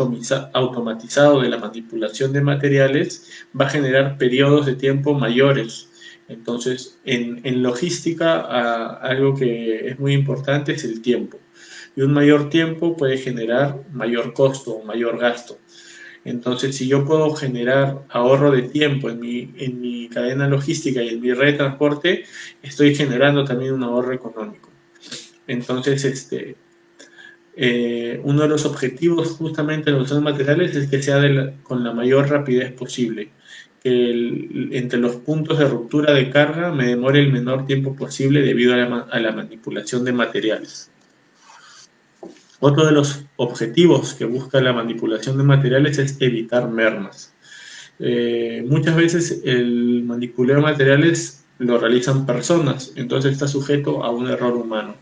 automatizado de la manipulación de materiales va a generar periodos de tiempo mayores. Entonces, en logística, algo que es muy importante es el tiempo. Y un mayor tiempo puede generar mayor costo o mayor gasto. Entonces, si yo puedo generar ahorro de tiempo en mi cadena logística y en mi red de transporte, estoy generando también un ahorro económico. Entonces, uno de los objetivos justamente de los materiales es que sea con la mayor rapidez posible, que entre los puntos de ruptura de carga me demore el menor tiempo posible debido a la manipulación de materiales. Otro de los objetivos que busca la manipulación de materiales es evitar mermas. Muchas veces el manipuleo de materiales lo realizan personas, entonces está sujeto a un error humano.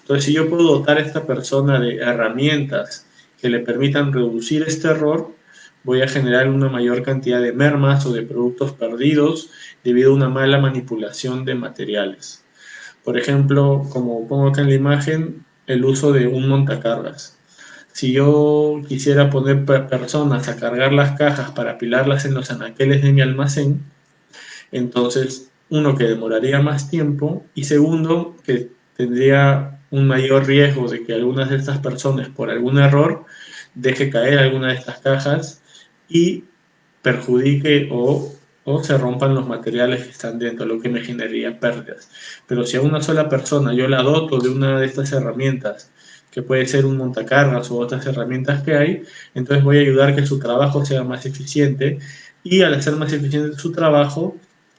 Entonces, si yo puedo dotar a esta persona de herramientas que le permitan reducir este error, voy a generar una mayor cantidad de mermas o de productos perdidos debido a una mala manipulación de materiales. Por ejemplo, como pongo acá en la imagen, el uso de un montacargas. Si yo quisiera poner personas a cargar las cajas para apilarlas en los anaqueles de mi almacén, entonces, uno, que demoraría más tiempo, y segundo, que tendría un mayor riesgo de que algunas de estas personas, por algún error, deje caer alguna de estas cajas y perjudique o se rompan los materiales que están dentro, lo que me generaría pérdidas. Pero si a una sola persona yo la doto de una de estas herramientas, que puede ser un montacargas u otras herramientas que hay, entonces voy a ayudar a que su trabajo sea más eficiente, y al hacer más eficiente su trabajo,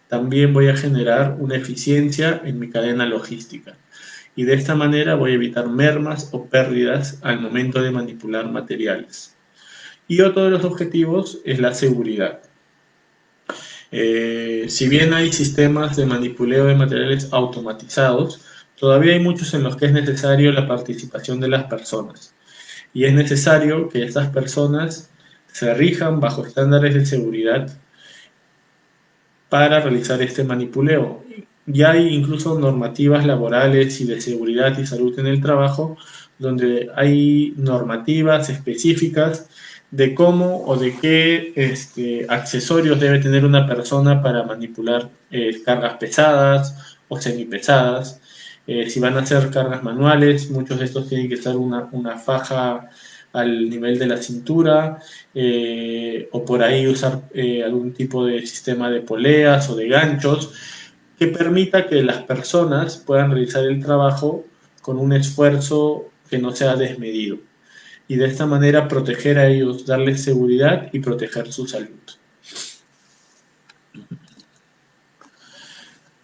también voy a generar una eficiencia en mi cadena logística. Y de esta manera voy a evitar mermas o pérdidas al momento de manipular materiales. Y otro de los objetivos es la seguridad. Si bien hay sistemas de manipuleo de materiales automatizados, todavía hay muchos en los que es necesario la participación de las personas. Y es necesario que estas personas se rijan bajo estándares de seguridad para realizar este manipuleo. Ya hay incluso normativas laborales y de seguridad y salud en el trabajo, donde hay normativas específicas de cómo o de qué accesorios debe tener una persona para manipular cargas pesadas o semipesadas. Si van a ser cargas manuales, muchos de estos tienen que estar una faja al nivel de la cintura, o por ahí usar algún tipo de sistema de poleas o de ganchos que permita que las personas puedan realizar el trabajo con un esfuerzo que no sea desmedido y de esta manera proteger a ellos, darles seguridad y proteger su salud.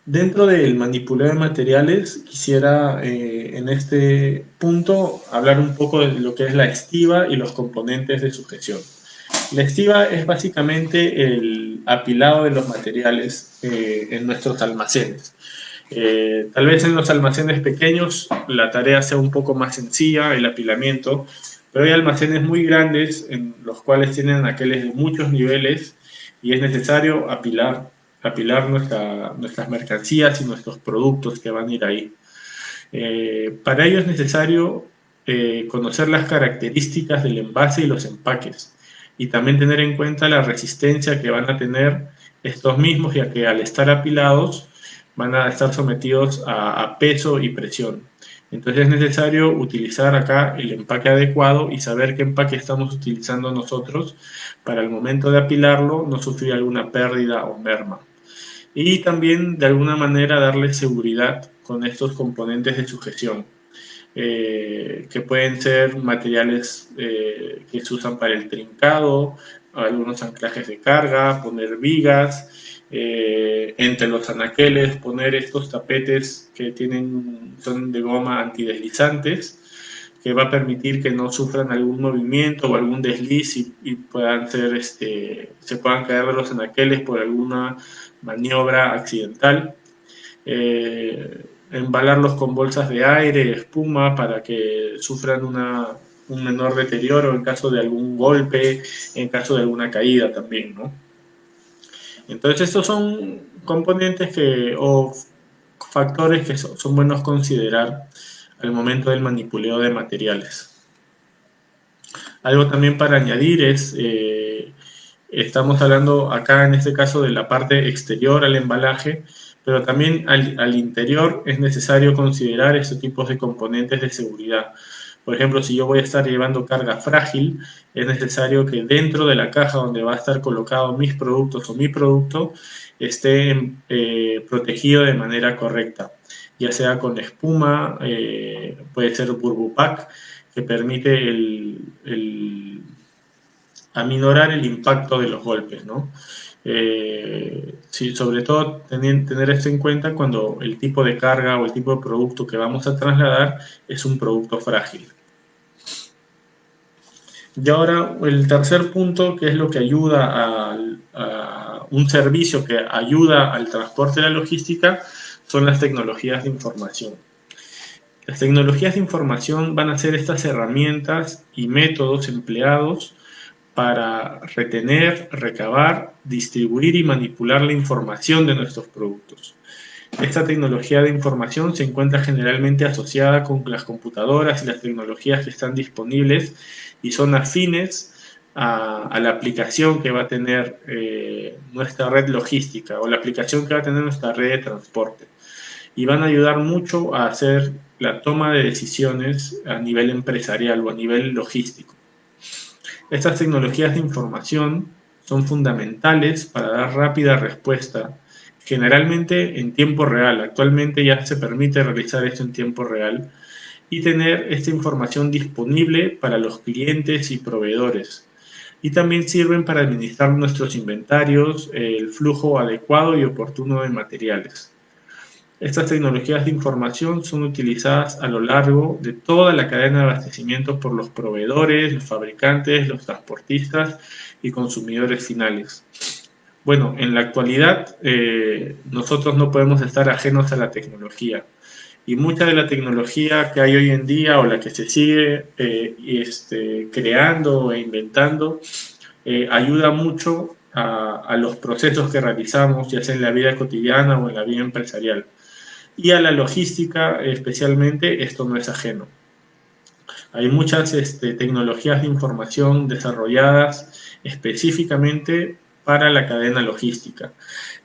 Dentro del manipulado de materiales, quisiera en este punto hablar un poco de lo que es la estiba y los componentes de sujeción. La estiba es básicamente el apilado de los materiales en nuestros almacenes. Tal vez en los almacenes pequeños la tarea sea un poco más sencilla, el apilamiento, pero hay almacenes muy grandes en los cuales tienen anaqueles de muchos niveles y es necesario apilar nuestras mercancías y nuestros productos que van a ir ahí. Para ello es necesario conocer las características del envase y los empaques y también tener en cuenta la resistencia que van a tener estos mismos, ya que al estar apilados van a estar sometidos a peso y presión. Entonces es necesario utilizar acá el empaque adecuado y saber qué empaque estamos utilizando nosotros para el momento de apilarlo no sufrir alguna pérdida o merma. Y también de alguna manera darle seguridad con estos componentes de sujeción, que pueden ser materiales que se usan para el trincado, algunos anclajes de carga, poner vigas, entre los anaqueles poner estos tapetes que son de goma antideslizantes, que va a permitir que no sufran algún movimiento o algún desliz y puedan se puedan caer de los anaqueles por alguna maniobra accidental. Embalarlos con bolsas de aire, espuma, para que sufran un menor deterioro en caso de algún golpe, en caso de alguna caída también, ¿no? Entonces estos son componentes o factores que son buenos considerar al momento del manipuleo de materiales. Algo también para añadir estamos hablando acá en este caso de la parte exterior al embalaje, pero también al interior es necesario considerar estos tipos de componentes de seguridad. Por ejemplo, si yo voy a estar llevando carga frágil, es necesario que dentro de la caja donde va a estar colocado mis productos o mi producto esté protegido de manera correcta, ya sea con espuma, puede ser Burbupack, que permite aminorar el impacto de los golpes, ¿no? Sí, sobre todo tener esto en cuenta cuando el tipo de carga o el tipo de producto que vamos a trasladar es un producto frágil. Y ahora el tercer punto, que es lo que ayuda a un servicio que ayuda al transporte de la logística, son las tecnologías de información. Las tecnologías de información van a ser estas herramientas y métodos empleados para retener, recabar, distribuir y manipular la información de nuestros productos. Esta tecnología de información se encuentra generalmente asociada con las computadoras y las tecnologías que están disponibles y son afines a la aplicación que va a tener nuestra red logística o la aplicación que va a tener nuestra red de transporte. Y van a ayudar mucho a hacer la toma de decisiones a nivel empresarial o a nivel logístico. Estas tecnologías de información son fundamentales para dar rápida respuesta, generalmente en tiempo real. Actualmente ya se permite realizar esto en tiempo real y tener esta información disponible para los clientes y proveedores. Y también sirven para administrar nuestros inventarios, el flujo adecuado y oportuno de materiales. Estas tecnologías de información son utilizadas a lo largo de toda la cadena de abastecimiento por los proveedores, los fabricantes, los transportistas y consumidores finales. Bueno, en la actualidad nosotros no podemos estar ajenos a la tecnología y mucha de la tecnología que hay hoy en día o la que se sigue creando e inventando ayuda mucho a los procesos que realizamos, ya sea en la vida cotidiana o en la vida empresarial. Y a la logística especialmente esto no es ajeno. Hay muchas tecnologías de información desarrolladas específicamente para la cadena logística.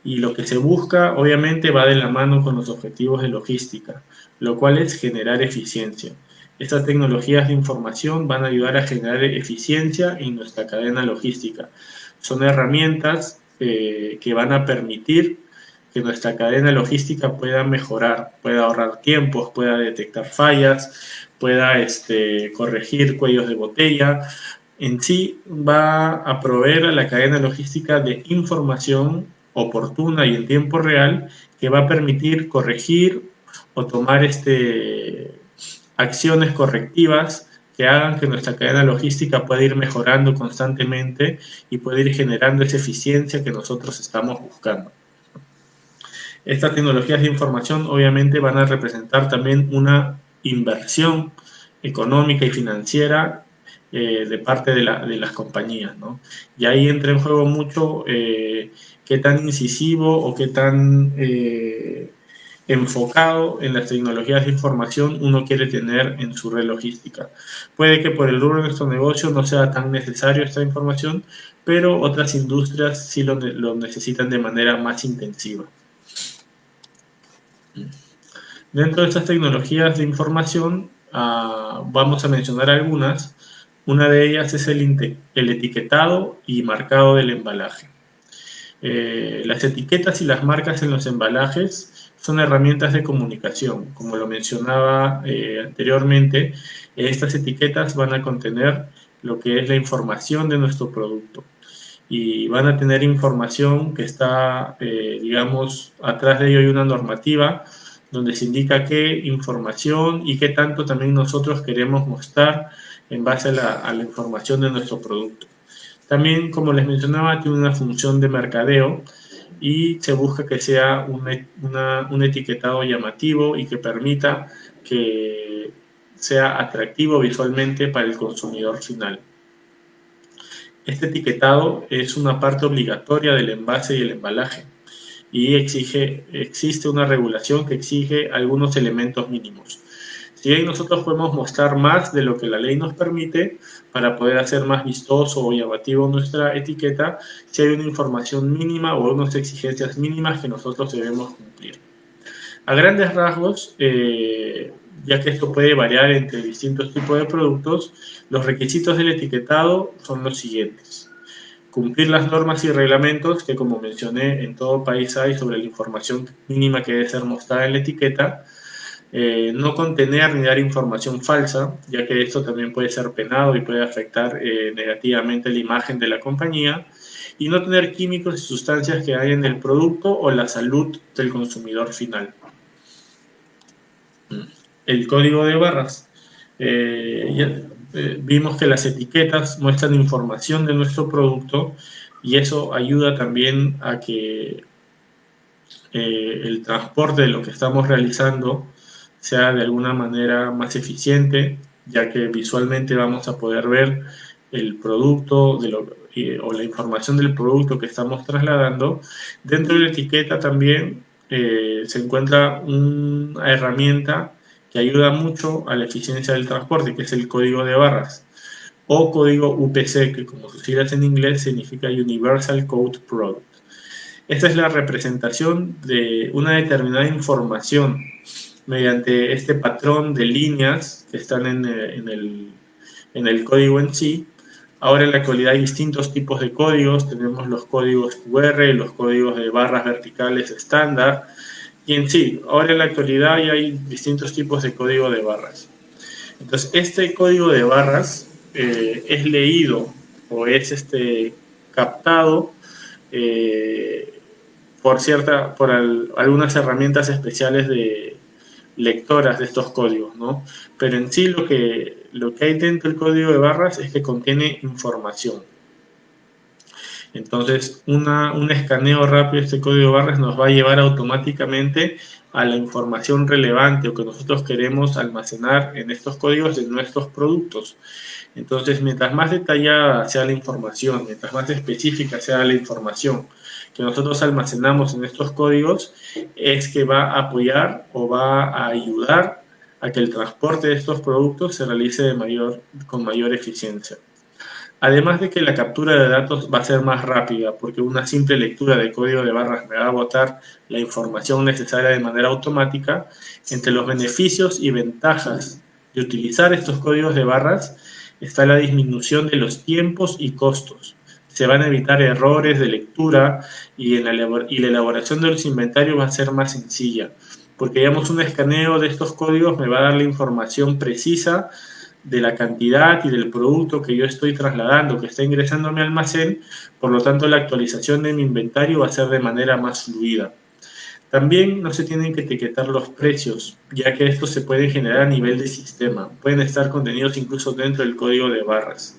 Y lo que se busca, obviamente, va de la mano con los objetivos de logística, lo cual es generar eficiencia. Estas tecnologías de información van a ayudar a generar eficiencia en nuestra cadena logística. Son herramientas que van a permitir que nuestra cadena logística pueda mejorar, pueda ahorrar tiempos, pueda detectar fallas, pueda corregir cuellos de botella. En sí va a proveer a la cadena logística de información oportuna y en tiempo real que va a permitir corregir o tomar acciones correctivas que hagan que nuestra cadena logística pueda ir mejorando constantemente y pueda ir generando esa eficiencia que nosotros estamos buscando. Estas tecnologías de información obviamente van a representar también una inversión económica y financiera de parte de las compañías, ¿no? Y ahí entra en juego mucho qué tan incisivo o qué tan enfocado en las tecnologías de información uno quiere tener en su red logística. Puede que por el rubro de nuestro negocio no sea tan necesario esta información, pero otras industrias sí lo necesitan de manera más intensiva. Dentro de estas tecnologías de información, vamos a mencionar algunas. Una de ellas es el etiquetado y marcado del embalaje. Las etiquetas y las marcas en los embalajes son herramientas de comunicación. Como lo mencionaba anteriormente, estas etiquetas van a contener lo que es la información de nuestro producto y van a tener información que está, digamos, atrás de ello hay una normativa donde se indica qué información y qué tanto también nosotros queremos mostrar en base a la información de nuestro producto. También, como les mencionaba, tiene una función de mercadeo y se busca que sea un etiquetado llamativo y que permita que sea atractivo visualmente para el consumidor final. Este etiquetado es una parte obligatoria del envase y el embalaje y existe una regulación que exige algunos elementos mínimos. Si bien nosotros podemos mostrar más de lo que la ley nos permite para poder hacer más vistoso o llamativo nuestra etiqueta, si hay una información mínima o unas exigencias mínimas que nosotros debemos cumplir. A grandes rasgos, ya que esto puede variar entre distintos tipos de productos, los requisitos del etiquetado son los siguientes. Cumplir las normas y reglamentos que, como mencioné, en todo país hay sobre la información mínima que debe ser mostrada en la etiqueta. No contener ni dar información falsa, ya que esto también puede ser penado y puede afectar negativamente la imagen de la compañía. Y no tener químicos y sustancias que hay en el producto o la salud del consumidor final. El código de barras. Vimos que las etiquetas muestran información de nuestro producto y eso ayuda también a que el transporte de lo que estamos realizando sea de alguna manera más eficiente, ya que visualmente vamos a poder ver el producto o la información del producto que estamos trasladando. Dentro de la etiqueta también se encuentra una herramienta que ayuda mucho a la eficiencia del transporte, que es el código de barras o código UPC, que como sus siglas en inglés significa Universal Code Product. Esta es la representación de una determinada información mediante este patrón de líneas que están en el código en sí. Ahora en la actualidad hay distintos tipos de códigos, tenemos los códigos QR, los códigos de barras verticales estándar, y en sí, ahora en la actualidad ya hay distintos tipos de código de barras. Entonces, este código de barras es leído o es captado por algunas herramientas especiales de lectoras de estos códigos, ¿no? Pero en sí lo que hay dentro del código de barras es que contiene información. Entonces, un escaneo rápido de este código de barras nos va a llevar automáticamente a la información relevante o que nosotros queremos almacenar en estos códigos de nuestros productos. Entonces, mientras más detallada sea la información, mientras más específica sea la información que nosotros almacenamos en estos códigos, es que va a apoyar o va a ayudar a que el transporte de estos productos se realice con mayor eficiencia. Además de que la captura de datos va a ser más rápida, porque una simple lectura de código de barras me va a botar la información necesaria de manera automática. Entre los beneficios y ventajas de utilizar estos códigos de barras está la disminución de los tiempos y costos. Se van a evitar errores de lectura y la elaboración de los inventarios va a ser más sencilla, porque digamos un escaneo de estos códigos me va a dar la información precisa de la cantidad y del producto que yo estoy trasladando, que está ingresando a mi almacén, por lo tanto la actualización de mi inventario va a ser de manera más fluida. También no se tienen que etiquetar los precios, ya que estos se pueden generar a nivel de sistema, pueden estar contenidos incluso dentro del código de barras.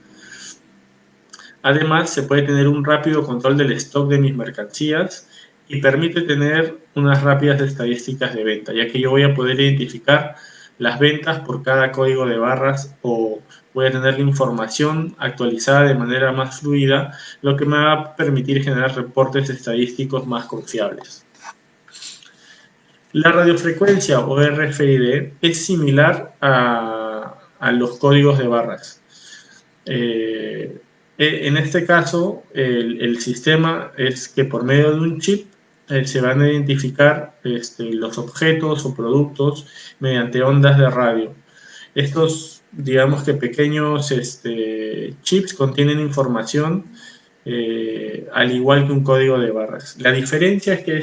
Además, se puede tener un rápido control del stock de mis mercancías y permite tener unas rápidas estadísticas de venta, ya que yo voy a poder identificar las ventas por cada código de barras o voy a tener la información actualizada de manera más fluida, lo que me va a permitir generar reportes estadísticos más confiables. La radiofrecuencia o RFID es similar a los códigos de barras. En este caso, el sistema es que por medio de un chip se van a identificar los objetos o productos mediante ondas de radio. Estos, digamos que pequeños chips contienen información al igual que un código de barras. La diferencia es que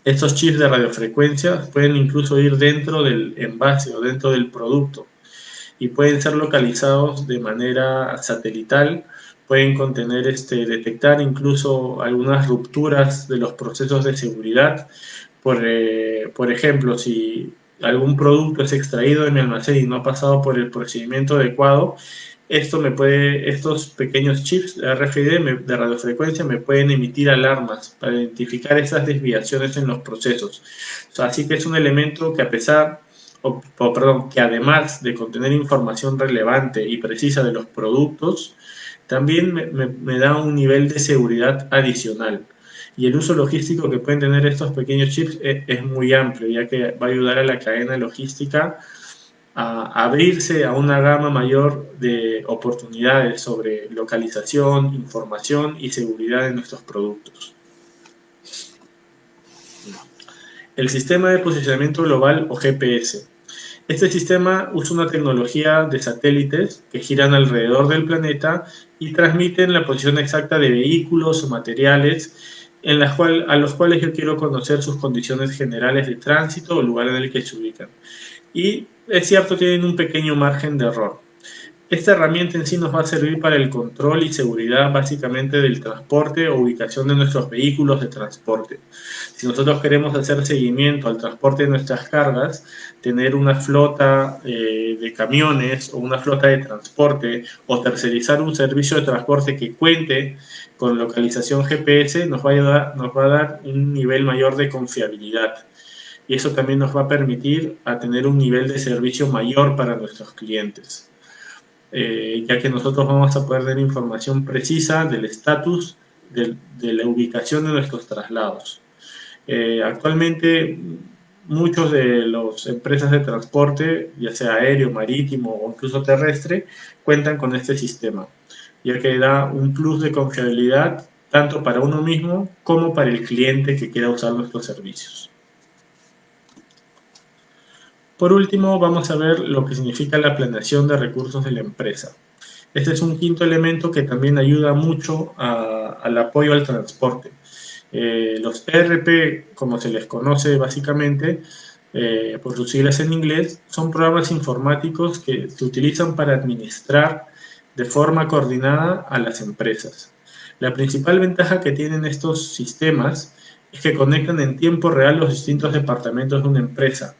estos chips de radiofrecuencia pueden incluso ir dentro del envase o dentro del producto y pueden ser localizados de manera satelital, pueden contener, detectar incluso algunas rupturas de los procesos de seguridad. Por ejemplo, si algún producto es extraído de mi almacén y no ha pasado por el procedimiento adecuado, estos pequeños chips de RFID de radiofrecuencia me pueden emitir alarmas para identificar esas desviaciones en los procesos. O sea, así que es un elemento que que además de contener información relevante y precisa de los productos, también me da un nivel de seguridad adicional. Y el uso logístico que pueden tener estos pequeños chips es muy amplio, ya que va a ayudar a la cadena logística a abrirse a una gama mayor de oportunidades sobre localización, información y seguridad de nuestros productos. El sistema de posicionamiento global o GPS. Este sistema usa una tecnología de satélites que giran alrededor del planeta y transmiten la posición exacta de vehículos o materiales a los cuales yo quiero conocer sus condiciones generales de tránsito o lugar en el que se ubican. Y es cierto, tienen un pequeño margen de error. Esta herramienta en sí nos va a servir para el control y seguridad básicamente del transporte o ubicación de nuestros vehículos de transporte. Si nosotros queremos hacer seguimiento al transporte de nuestras cargas, tener una flota de camiones o una flota de transporte o tercerizar un servicio de transporte que cuente con localización GPS nos va a dar un nivel mayor de confiabilidad. Y eso también nos va a permitir a tener un nivel de servicio mayor para nuestros clientes. Ya que nosotros vamos a poder dar información precisa del estatus de la ubicación de nuestros traslados. Actualmente, muchos de las empresas de transporte, ya sea aéreo, marítimo o incluso terrestre, cuentan con este sistema, ya que da un plus de confiabilidad tanto para uno mismo como para el cliente que quiera usar nuestros servicios. Por último, vamos a ver lo que significa la planeación de recursos de la empresa. Este es un quinto elemento que también ayuda mucho al apoyo al transporte. Los ERP, como se les conoce básicamente, por sus siglas en inglés, son programas informáticos que se utilizan para administrar de forma coordinada a las empresas. La principal ventaja que tienen estos sistemas es que conectan en tiempo real los distintos departamentos de una empresa.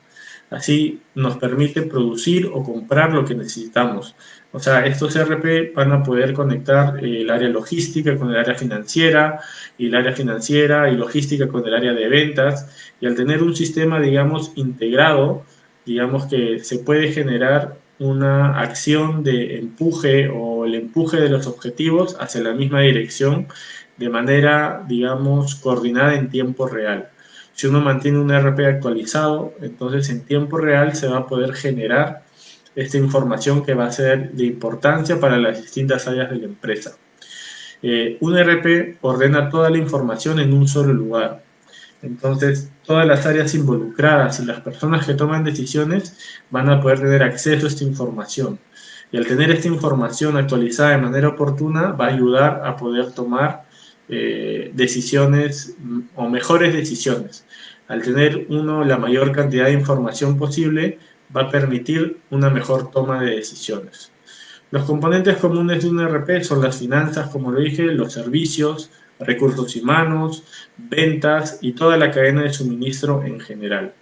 Así nos permite producir o comprar lo que necesitamos. O sea, estos ERP van a poder conectar el área logística con el área financiera y el área financiera y logística con el área de ventas. Y al tener un sistema, digamos, integrado, digamos que se puede generar una acción de empuje o el empuje de los objetivos hacia la misma dirección de manera, digamos, coordinada en tiempo real. Si uno mantiene un ERP actualizado, entonces en tiempo real se va a poder generar esta información que va a ser de importancia para las distintas áreas de la empresa. Un ERP ordena toda la información en un solo lugar. Entonces, todas las áreas involucradas y las personas que toman decisiones van a poder tener acceso a esta información. Y al tener esta información actualizada de manera oportuna, va a ayudar a poder tomar decisiones o mejores decisiones. Al tener uno la mayor cantidad de información posible, va a permitir una mejor toma de decisiones. Los componentes comunes de un ERP son las finanzas, como lo dije, los servicios, recursos humanos, ventas y toda la cadena de suministro en general.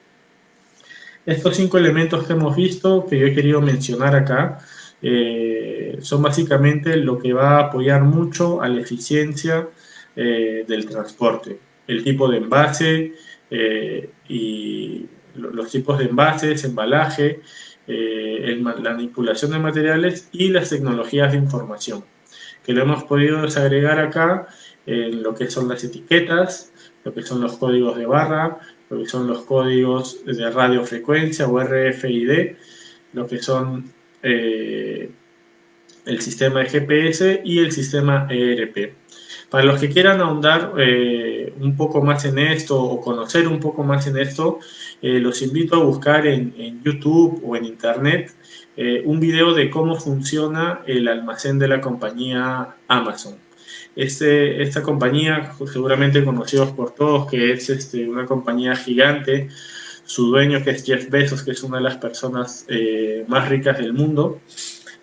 Estos 5 elementos que hemos visto, que yo he querido mencionar acá, son básicamente lo que va a apoyar mucho a la eficiencia del transporte. El tipo de envase y los tipos de envases, embalaje, la manipulación de materiales y las tecnologías de información, que lo hemos podido desagregar acá en lo que son las etiquetas, lo que son los códigos de barra, lo que son los códigos de radiofrecuencia o RFID, lo que son el sistema de GPS y el sistema ERP. Para los que quieran ahondar un poco más en esto o conocer un poco más en esto, los invito a buscar en YouTube o en Internet un video de cómo funciona el almacén de la compañía Amazon. Esta compañía, seguramente conocidos por todos, que es una compañía gigante, su dueño, que es Jeff Bezos, que es una de las personas más ricas del mundo,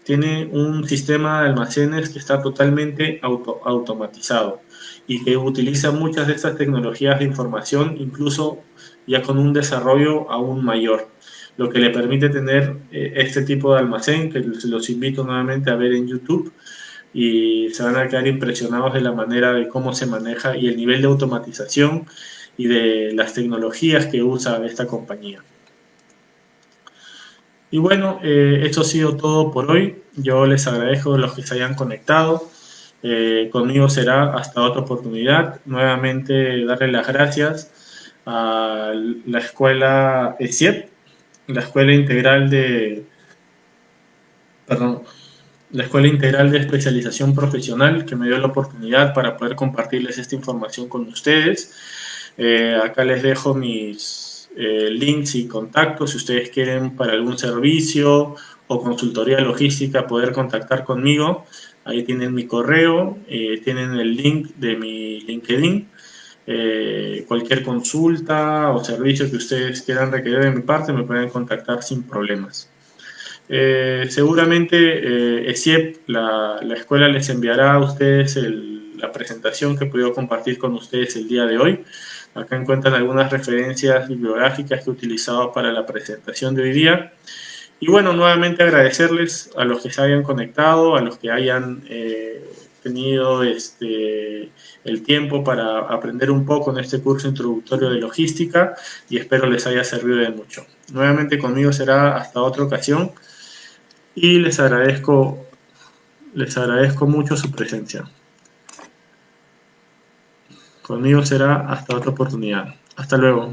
tiene un sistema de almacenes que está totalmente automatizado y que utiliza muchas de estas tecnologías de información, incluso ya con un desarrollo aún mayor, lo que le permite tener este tipo de almacén, que los invito nuevamente a ver en YouTube, y se van a quedar impresionados de la manera de cómo se maneja y el nivel de automatización y de las tecnologías que usa esta compañía. Y bueno, esto ha sido todo por hoy. Yo les agradezco a los que se hayan conectado. Conmigo será hasta otra oportunidad. Nuevamente darle las gracias a la escuela ESIEP, la Escuela Integral de, perdón, la Escuela Integral de Especialización Profesional, que me dio la oportunidad para poder compartirles esta información con ustedes. Acá les dejo mis links y contactos si ustedes quieren para algún servicio o consultoría logística poder contactar conmigo. Ahí tienen mi correo, tienen el link de mi LinkedIn. Cualquier consulta o servicio que ustedes quieran requerir de mi parte me pueden contactar sin problemas. Seguramente ESIEP, la escuela, les enviará a ustedes la presentación que he podido compartir con ustedes el día de hoy. Acá encuentran algunas referencias bibliográficas que he utilizado para la presentación de hoy día. Y bueno, nuevamente agradecerles a los que se hayan conectado, a los que hayan tenido el tiempo para aprender un poco en este curso introductorio de logística, y espero les haya servido de mucho. Nuevamente conmigo será hasta otra ocasión y les agradezco mucho su presencia. Conmigo será hasta otra oportunidad. Hasta luego.